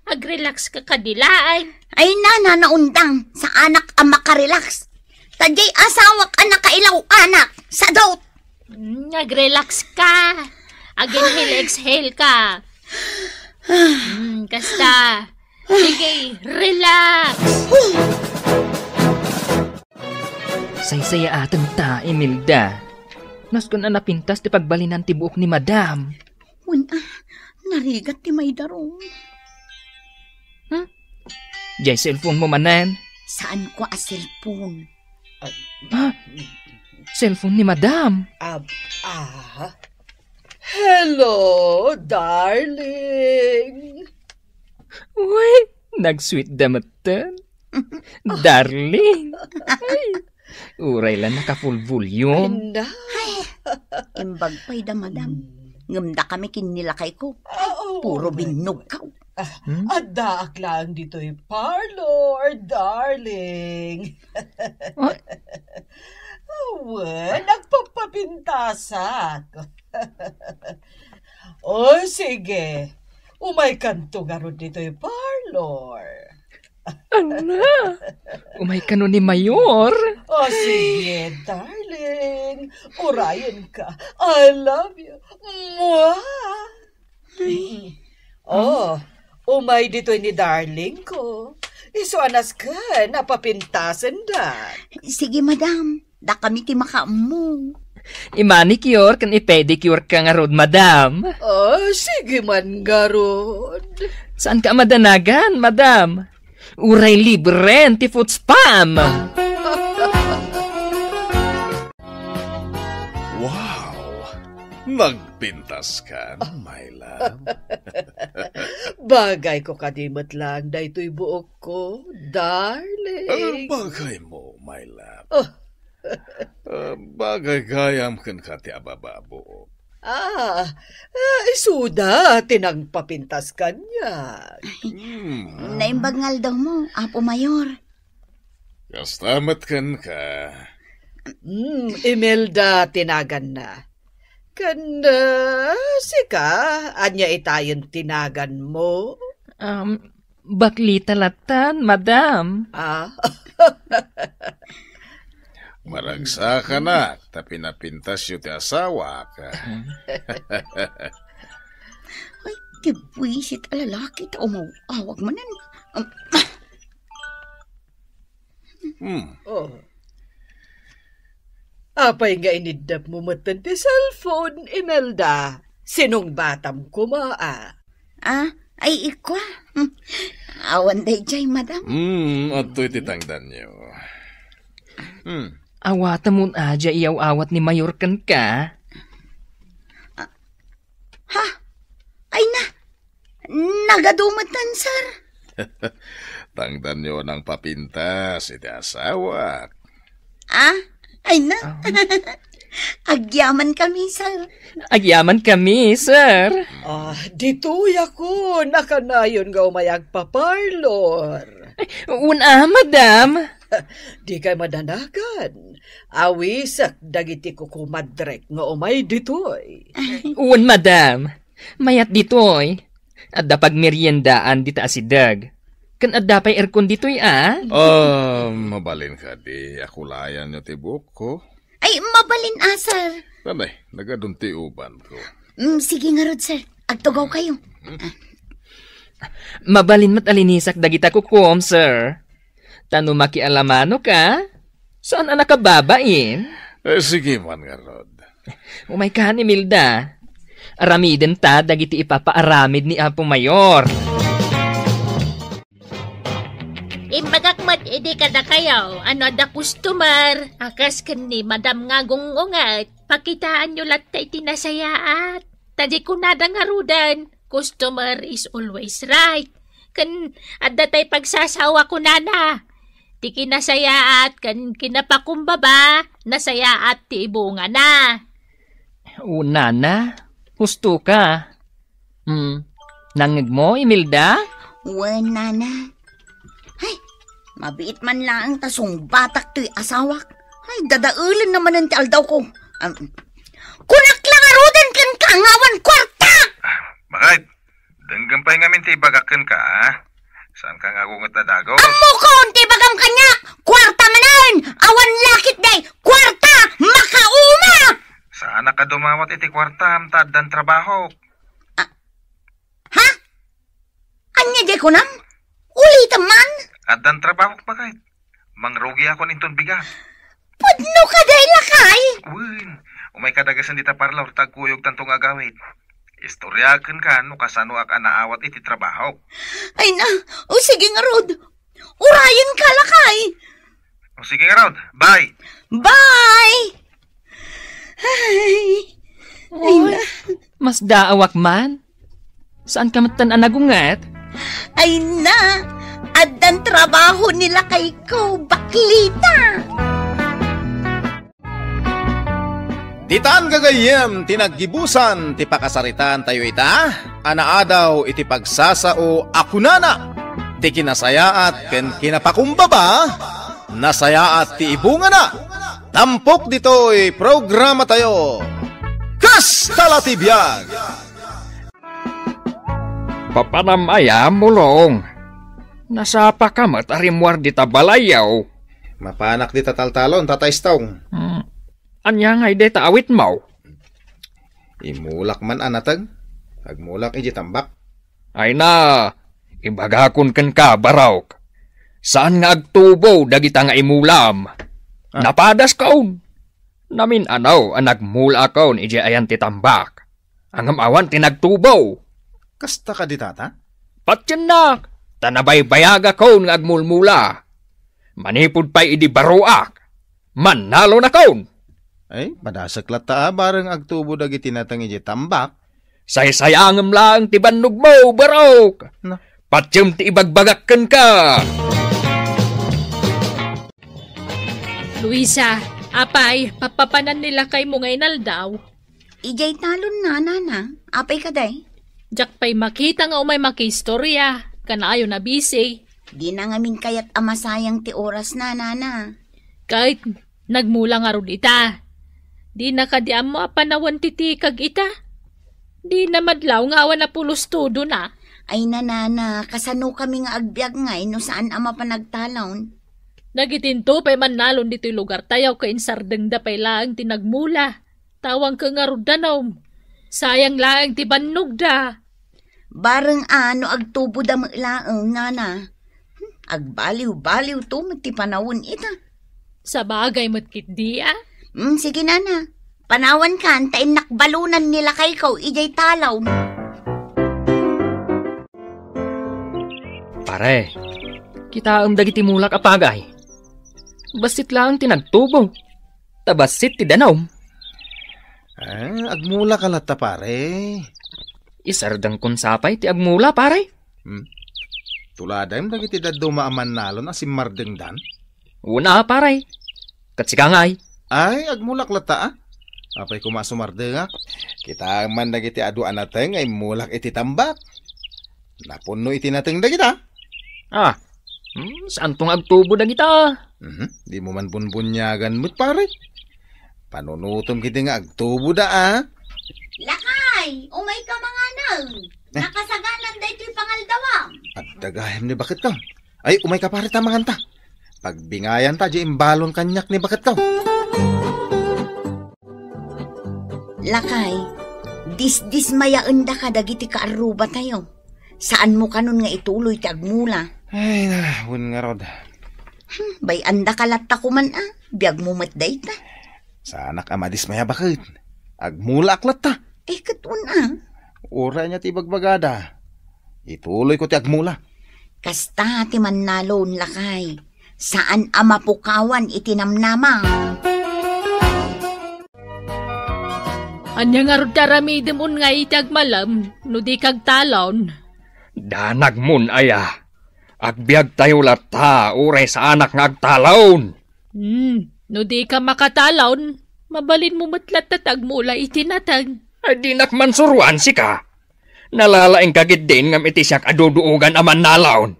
Agrelax ka kadilaan.
Ay, naundang sa anak ang makarelax. Tadyay asawak anak kailaw anak sa dot.
Agrelax ka. Exhale ka. Kasta. Sige, relax.
Say-saya atan ta, Imelda. Naskon na napintas ti pagbalinan ti buok ni madam.
Narigat ti may darong.
Jay cellphone mo manan.
Saan ko a cellphone?
Cellphone ni madam.
Hello, darling.
Uy, nag-sweet damatan. Darling. Ay, uray lang naka-full volume.
Imbag pa'y da, madam. Ngamda kami kinilakay ko. Puro binog ka.
Adaak lang dito'y parlor, darling. Nagpapapintasak. Sige. Umay kanto garod dito'y parlor.
Ana, umay ka no ni Mayor.
Sige, darling. Urayan ka. I love you. Mwah. Umay dito'y ni darling ko. Iso anas ka, napapintasan da.
Sige, madam. Da kami ti makamu.
I-manicure kan i-pedicure ka nga rod, madam.
Sige man garod.
Saan ka madanagan, madam? Uray libre, ti foot spam.
Wow! Nagpintas ka, my love.
Bagay ko kadimot lang, dahito'y buok ko, darling.
Bagay mo, my love. Bagay gayam kan kati abababo.
Isuda, tinagpapintas ka niya.
Naimbagngal daw mo, Apo Mayor.
Kastamat kan ka.
Imelda, tinagan na. Kanda, sika, anya itayon tinagan mo?
Baklita latan, madam.
Ah,
Maragsa ka na, tapi napintas yung ti asawa ka.
Ay, tibwisit alalaki ta umawag manan.
oh. Apay nga inidap mo matan ti cellphone, Imelda. Sinong batam kumaa?
Ay ikwa. Awan day jay, madam.
Ato'y titangdan niyo.
Awata mo aja iyaw awat ni Mayor kan ka.
Ha? Ay na. Nagadumatan, sir.
Tangdan niyo ng papintas, iti asawa.
Ay na. Agyaman kami, sir.
Agyaman kami, sir.
Dito'y ako. Nakanayon nga umayag paparlor.
Una, madam.
Di kay madanagan. Awisak dagiti ko kumadrek nga umay dito'y.
Un, madam. Mayat dito'y. Adda pagmeryendaan dita asidag. Kan adda pa'y aircon dito'y,
Mabalin ka di. Akulayan niyo ti buko.
Ay, mabalin, sir.
Tanay, nagadunti uban ko.
Sige nga rod, sir. Agtugaw kayo.
Mabalin mat alinisak dagita kukom, sir. Tano makialamano ka? Saan anak ka babain?
Sige man nga, Rod.
Umay ka ni Milda. Aramiden ta dagiti ipapaaramid ni Apo Mayor.
Imbagakmat, edi ka na kayo. Ano da customer? Akas kan ni Madam nga gungungat. Pakitaan nyo lahat tayo tinasayaat. Tadi ko nada nga rudan. Customer is always right. Kan adda tayo pagsasawa ko nana. Ti kinasayaat kan kinapakumbaba. Nasayaat ti ibunga na.
Una na. Husto ka. Nangig mo, Imelda?
Wala na. Ay, mabiit man lang tasong batak to'y asawak. Ay, dadaulan naman ang tialdaw ko. Kunak lang arudan kan kangawan kwarta!
Bakit? Denggang pa ngamin ti bagakan ka, Saan ka nga gungat na dagaw?
Amo ko, unti bagam kanya! Kwarta manan! Awan lakit day! Kwarta! Makauma!
Saan ka dumawat iti kwarta amtad dan trabaho?
Ha? Anya di ko nam? Ulitan man?
At dan trabaho bakit? Mangrugi ako ninton bigat.
Pudno ka day lakay?
Uwin, umay kadagasan dita parlor tagkuyog tantong agawit. Istoryakan ka no kasano ak anaawat iti trabaho.
Ay na, o sige nga Rod. Urayan ka lakay.
O sige nga Rod, bye!
Bye! Ay na.
Mas daawak man? Saan ka matan anagungat?
Ay na, adan trabaho nila kay ko, baklita.
Titaan gagayem, tinaggibusan, ti pakasaritan tayo ita, anaadaw iti pagsasao akunana, ti kinasayaat ken kinapakumbaba, nasayaat ti ibunga na, tampok dito'y programa tayo. Kastala ti biyag!
Papanamaya mulong. Nasapa ka matarimwar di tabalayaw.
Mapanak di tataltalon, tataystong.
Anya ngay de taawit mo.
Imulak man anatag, agmulak iji tambak.
Ay na, ibagakon kan ka baraw. Saan nga agtubo dagita nga imulam? Napadas kaon. Namin anaw ang nagmula kaon iji ayan titambak. Ang amawan tinagtubo.
Kasta ka di tata?
Patyan na, tanabay-bayaga kaon nga agmulmula. Manipod pa'y idi baruak. Manalo na kaon.
Ay, madasaklat ta bareng agtubo dagiti natang iji tambak.
Say-sayangam lang ti bannog mo, barok.
No.
Patyam ti ibagbagakan ka.
Luisa, apay, papapanan nila kay mo ngay naldaw.
Ijay talon na, nana. Apay ka day.
Jak pa'y makita nga umay makistorya. Kanaayo na busy.
Di na ngamin kayat amasayang ti oras na, nana.
Kahit nagmula nga ron ita. Di na kadiam mo apanawan titikag ita. Di na madlaw nga awan na pulos todo na.
Ay nanana, kasano kami nga agbyag ngay no saan ama pa nagtalon.
Nagitinto pa'y manalon dito'y lugar tayaw ka insardeng da pa'y laang tinagmula. Tawang ka nga rudanom. Sayang laang ti bannog da.
Bareng ano agtubo da laang nana. Agbaliw-baliw to ti panawon ita.
Sa bagay matkit di
Sige nana. Panawan kan, tain nakbalunan nila kay ikaw, ijay talaw.
Pare, kita ang dagiti mulak apagay. Basit lang tinagtubo. Tabasit ti danaw.
Agmula ka lata pare.
Isardang konsapay ti agmula pare.
Tuladayam dagiti daddo maaman nalon na si Mardengdan.
Una pare. Katsikangay.
Ay, agmulak lata Apay kumasumardengak. Kita man dagiti aduan nateng ay mulak iti tambak. Napuno iti nateng dagita.
Saan tong agtubo na kita?
Di mo man bunbunyagan mo't pare. Panunutom kiti nga agtubo da
Lakay, umay ka mga nang. Nakasaganan da ito'y pangaldawang.
At dagayam ni bakit ka? Ay, umay ka pare tamangan ta. Pagbingayan ta, di imbalon kanyak ni bakit ka?
Lakay, dismayaan da ka dagiti kaaruba tayo. Saan mo kanon nga ituloy ti agmula?
Ay, nahun nga rod.
Bay anda kalat ko man biyag mo matday ta.
Sa anak amadis maya bakit? Agmula aklat ta.
Katun
Ura niya ti bagbagada. Ituloy ko ti agmula.
Kasta ti mannalon lakay. Saan amapukawan itinamnama?
Anya nga rod taramidem un nga itag malam, no di kag talon.
Danag mun aya. Agbiag tayo lata, uray sa anak nga agtalon.
No di ka makatalon, mabalin mo matlat tatag mula itinatag.
Ay di nakmansuruan si ka. Nalalaing kagid din ngam iti siyak aduduugan aman nalaon.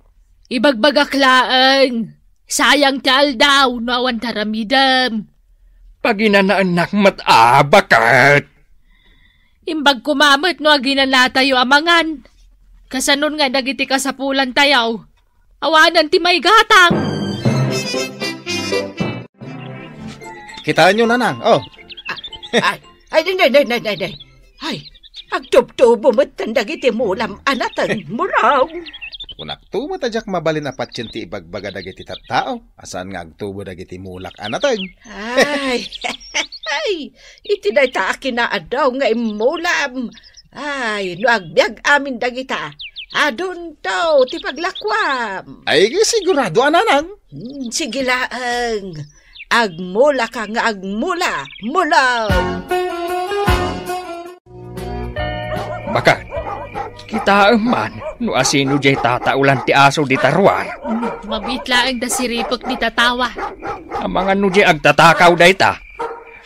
Ibagbagaklaan. Sayang tal daw, nawan taramidam.
Paginanaan nakmat bakat.
Imbag kumamit no aginanatayo amangan. Kasanon nga dagiti kasapulan tayaw. Awanan ti may gatang.
Kitaan nyo nanang.
Ay, Ay, agtubtubo mo't tandagiti mulam anatan muraw.
Kunak tumo tajak mabalin apat ti ibagbaga dagiti tattao. Asaan nga agtubo dagiti mulak anatan.
Ay, itiday ta akinaadaw nga imulam. Ay, no agbyag amin dagita. Adon daw, ti paglakwam.
Ay, sigurado ananang.
Sige laang. Agmula ka nga agmula. Mulaw.
Baka, kita man, no asino jay tataulan ti aso di tarwar.
Mabitla ang dasiripok di tatawa.
Ang mga no jay agtatakaw day ta.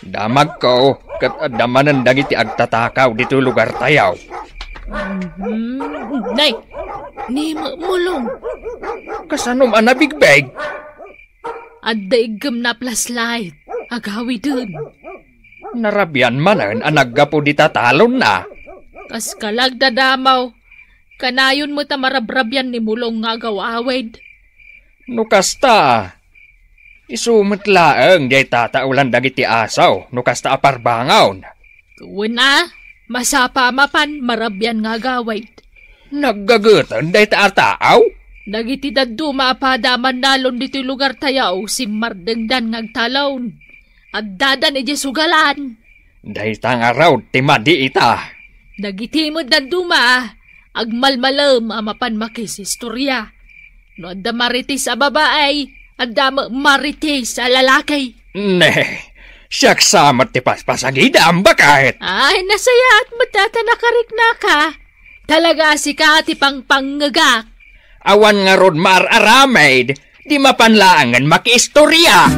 Damag ko, kat damanan dagiti agtatakaw dito lugar tayaw.
Nay, ni mulong.
Kasanom anabigbeg?
At daigam na plaslight. Agawi dun.
Narabyan manan anaggapo di tatalon na.
Kas kalag dadamaw. Kanayon mo ta marabrabyan ni mulong nga agawawid.
No kasta. Isumot laeng jay tataulan dagiti asaw. No kasta aparbangaw.
Una, masapa mapan marabyan nga agawid.
Naggagutan day taataaw?
Dagiti daddo maapadaman nalon dito lugar tayaw si Mardengdan ngagtalon. At dadan ije sugalan.
Day tangaraw timadi ita.
Dagiti mo daddo agmalmalam amapan makis istorya. No adda maritis a babaay, adda maritis a lalaki.
Ne, siyak samat ti paspasagida ang bakit.
Ay, nasaya at matatanakarik na ka. Talaga si ka ti pangpangagak.
Awan nga rod mar-aramid, di mapanlaangan makiistorya.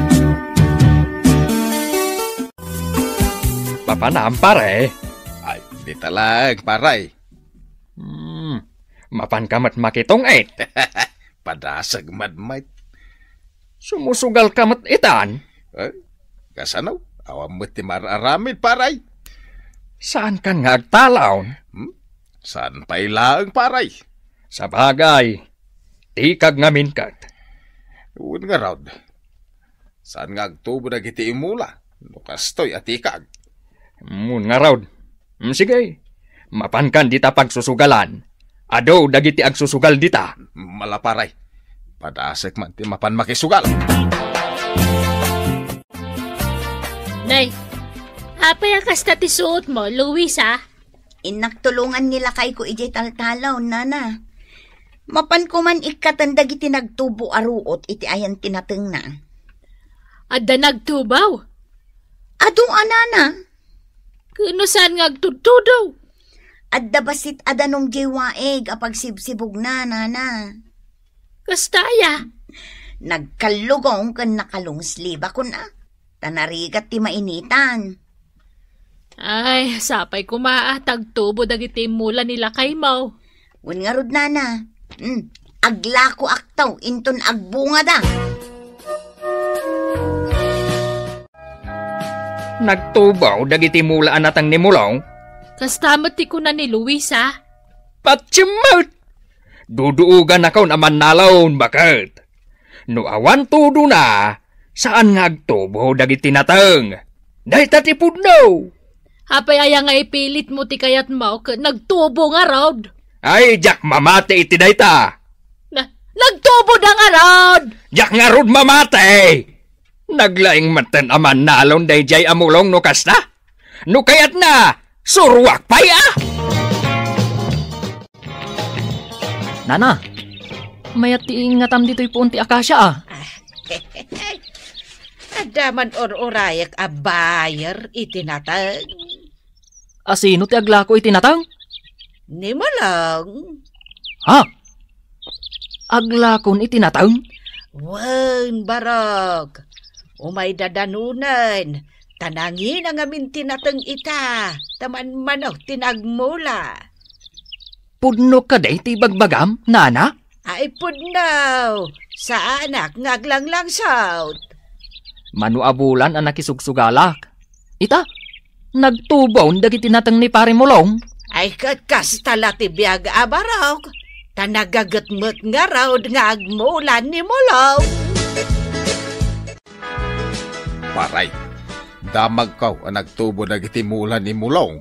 Papanam pare.
Ay, di talag, paray.
Mapan kamat makitongit.
Padasag madmait.
Sumusugal kamat itan.
Kasanaw, awam mo ti mar-aramid, paray.
Saan kan nga agtalaon?
Saan pailaang, paray?
Sa bagay, tikag ngamin kat.
Uwan nga raw. Saan nga agtubo na giti imula? No kastoy at ikag.
Mun nga raw. Sige, mapankan dita pagsusugalan. Ado dagiti agsusugal dita.
Malaparay. Padasek man ti mapan makisugal.
Nay, apay ang kasta ti suot mo, Luisa?
Inagtulungan nila kay ko ijay taltalaw, nana. Mapan ko man ikatandag iti nagtubo aruot iti ayan tinateng na.
Adda nagtubaw?
Ado anana.
Kuno saan nga agtutudaw?
Adda basit adanong jiwaeg apag sibsibog na, nana.
Kastaya?
Nagkalugong kan nakalungsliba ko na. Tanarigat ti mainitan.
Ay, sapay kumaatag tubo dagiti mula nila kay Mau.
Wen nga rod, nana. Aglako aktaw, inton agbunga da.
Nagtubaw dagiti mulaan natang ni Mulong.
Kastamot ti kuna ni Luisa.
Patsimot! Duduugan ako naman nalawon bakit? No awan tudo na, saan nga agtubo dagiti natang? Dahil tatipod no!
Apay aya nga ipilit mo ti kayat Mau ket nagtubo nga rod.
Ay, jak mamate iti dayta!
Nagtubo da nga rod!
Jak nga rod mamate! Naglaing matan aman nalon dayjay amulong no kasta? No kayat na, surwak paya!
Nana, mayat ti ingatam dito'y punti akasya ah.
Adaman or-orayak a buyer itinatag.
Asino ti aglako itinatang?
Ni mo lang.
Ha? Aglakon itinatang?
Wan, barag. Umay dadanunan. Tanangin ang amin tinatang ita. Taman manaw tinagmula.
Pudno ka day ti bagbagam, nana?
Ay pudnaw. Sa anak ngaglanglang south.
Manu abulan ang nakisugsugalak. Ita, nagtubaw dagiti natang ni pare Mulong.
Ay katkas tala ti biyag abarog. Tanagagatmot nga raw nga agmulan ni Mulong.
Paray. Damag kaw ang nagtubo na giti mula ni Mulong.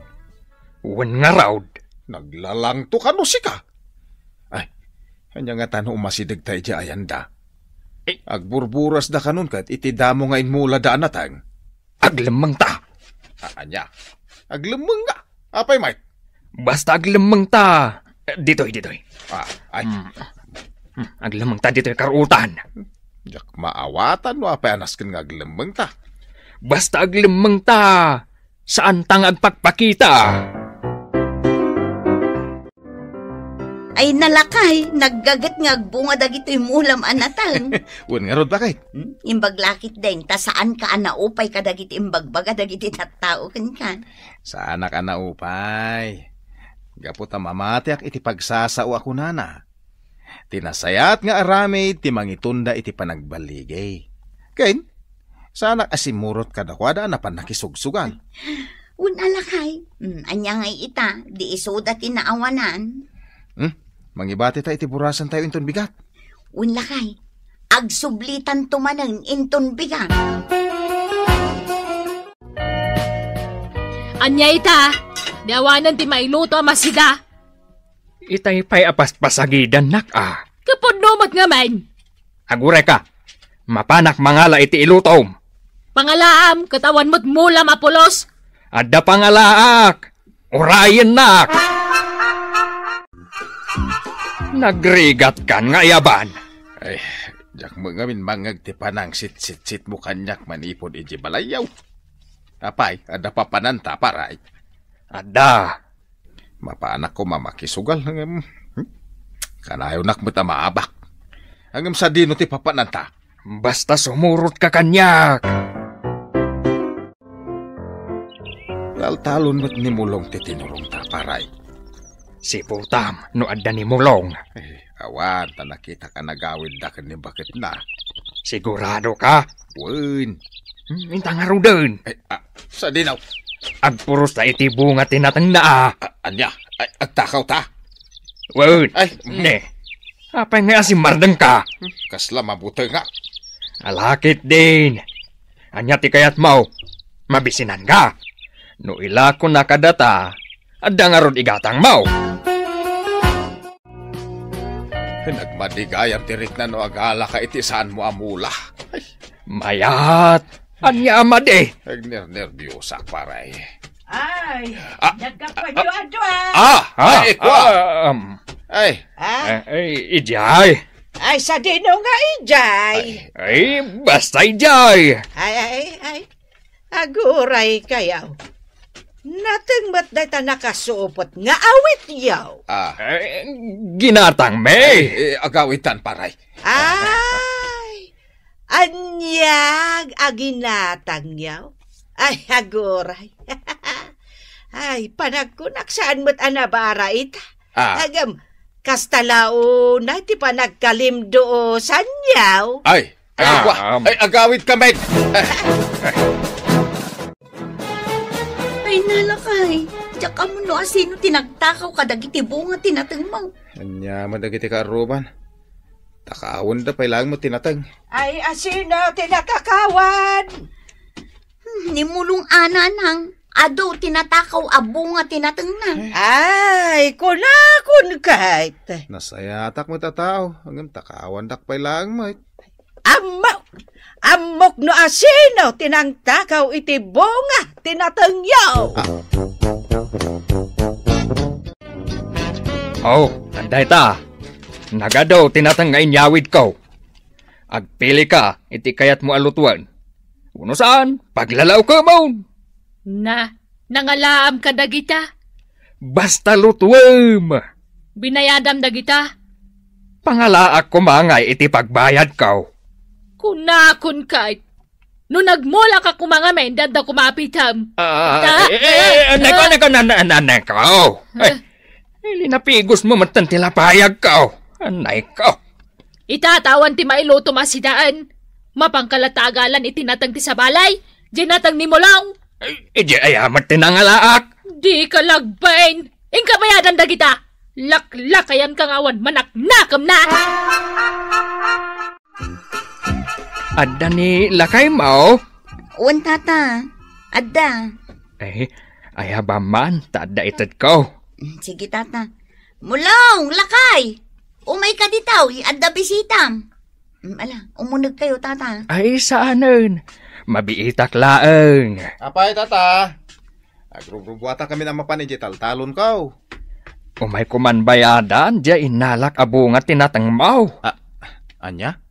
Wan nga raw.
Naglalang to kano si ka. Ay, kanya nga tanong umasidig tayo di ayanda. Agburburas da kanon kat iti damo nga inmula daan natang.
Aglemang ta.
Anya, aglemang nga. Apay, Mike?
Basta aglemang ta. Ditoy.
Ay.
Aglemang ta ditoy karutan.
Jak maawatan mo apay anaskin nga aglemang ta.
Basta aglemang ta. Saan tang agpakpakita?
Ay nalakay, naggagat nga agbunga dagito'y mulam anatang.
Wan nga rod bakit?
Imbaglakit din, ta saan ka anaupay ka dagiti imbagbaga dagiti tattao kan.
Saan ka naupay? Gaputa mamatiak iti pagsasao ako nana. Tinasayat nga arami ti mangitunda iti panagbaligay. Kain, sana asimurot ka dakwada na panakisugsugan.
Unalakay, anya ngay ita, di isoda tinaawanan.
Mangibati tayo iti burasan tayo inton bigat.
Unlakay, agsublitan tumanang inton bigat.
Anya ita, diawanan ti mailuto masida.
Itay pa'y apaspasagidan nak ah.
Kapudnomot nga man.
Agure ka, mapanak mangala iti ilutom.
Pangalaam, katawan mo't mula mapulos.
Adda pangalaak, orayan nak. Nagrigat kan nga yaban.
Ay, jak mo ngamin mangag ti panang sit mo kanyak manipod iji balayaw. Apay, ada pa pananta paray.
Ada.
Mapaanak ko mamakisugal. Kanayo nak mo ta maabak. Hanggang sa dino ti papananta.
Basta sumurot ka kanyak.
Taltalon mo't ni Mulong ti tinurong ta paray.
Si Putam, no adda ni Mulong.
Awan, ta nakita ka nagawid da ni bakit na.
Sigurado ka?
Wen.
Minta nga ro din.
Sa dinaw.
Agpuros na iti bunga tinatang na.
Anya, agtakaw ta.
Wait,
Ay,
ne. Apay nga si Mardeng ka?
kasla mabuti nga.
Alakit din. Anya ti kayat mau. Mabisinan ka. No ila ko nakadata, adda nga rod igatang mau.
Nagmadigayam tirik na no agala ka iti saan mo amula.
Mayat. Anya amade.
Nagner-nervyosa paray.
Ay,
Ah,
nagkapadyo-adwa.
Ay, kwa. Ay,
Ijay.
Ay, sa dino nga ijay.
Ay, basta ijay.
Ay. Aguray kayaw. Nateng ba't dahi ta nakasuupot nga awit yaw?
Ay, ginatang me.
agawitan paray.
Ay, anyag aginatang yaw. Ay, aguray. Ay, panagkunak saan mo't anabara ita. Agam, kastalao na ti panagkalimdo sanyaw.
Ay, kwa. Ay, agawit ka, med.
Ay nalakay. Diyak ka mo no asino tinagtakaw ka dagiti bunga tinatang mo.
Anya, madagiti ka, Ruban. Takawon da, pailang mo tinatang.
Ay, asino tinatakawan?
Nimulong ananang. Ado tinatakaw a bunga tinatang na.
Ay, kunakun kahit.
Nasayatak mo tatao. Hanggang takawan dak pailang mo.
Amok no asino tinangtakaw iti bunga tinatangyaw.
Oh, anday ta. Nagadaw tinatang nga inyawid ko. Agpili ka, iti kayat mo alutuan. Uno saan, paglalaw ka mo.
Nangalaam ka dagita.
Basta lutuam.
Binayadam dagita.
Pangalaak ko mangay iti pagbayad ko.
Kunakon kahit. No nagmula ka kumangamen, dada kumapitam.
Neko. Linapigos mo matan tilapayag ko. Anay ko.
Itatawan ti mailuto masidaan. Mapangkalatagalan itinatang ti sa balay. Dinatang ni mo lang.
Ije ayamat tinangalaak.
Di ka lagbain. Ingka mayadan dagita. Laklakayan kang awan manaknakam na.
Adda ni lakay mo?
Uwan tata. Adda.
Ayaba man, tada itad ko.
Sige tata. Mulong, lakay. Umay ka ditaw, adda bisitam. Ala, umunag kayo tata.
Ay saanan? Mabiitak laeng.
Apay, tata. Agrubrubuata kami na mapanidya taltalon ko.
Umay kuman bayadan, diya inalak abunga tinatang mau.
Anya?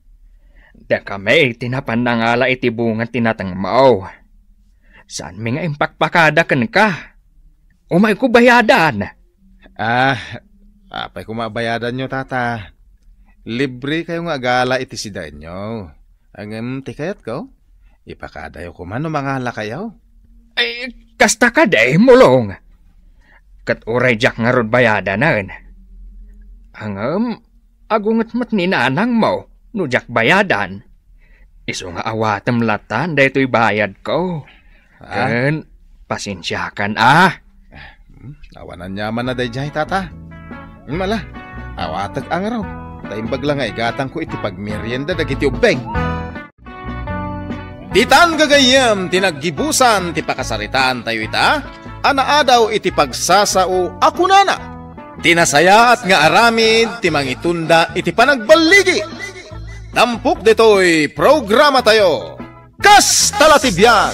Da kami tinapanangala iti bunga tinatang mau. Saan mi nga impakpakada kan ka? Umay ko bayadan.
Apay kumabayadan nyo, tata. Libre kayo nga gala iti siday nyo. Ang tikayat ko, ipakadayo ko man o mga kayo.
Ay, kasta ka day, mulong. Kat uray jak nga rod bayadanan. Hangam, agungat mat ni nanang mo, no jak bayadan. Iso nga awatem latan, daytoy bayad ko. Kan, pasensyakan
Awanan nyaman na dayjay, tata. Mala, awatag ang araw. Taimbag lang ay gatang ko iti pagmerienda dagiti ubeng. Ditan gagayem tinaggibusan ti pakasaritaan tayo ita. Anaadaw iti pagsasao ako nana. Tinasayaat nga aramid ti mangitunda iti panagbaligi. Tampok ditoy programa tayo. Kas talatibyan!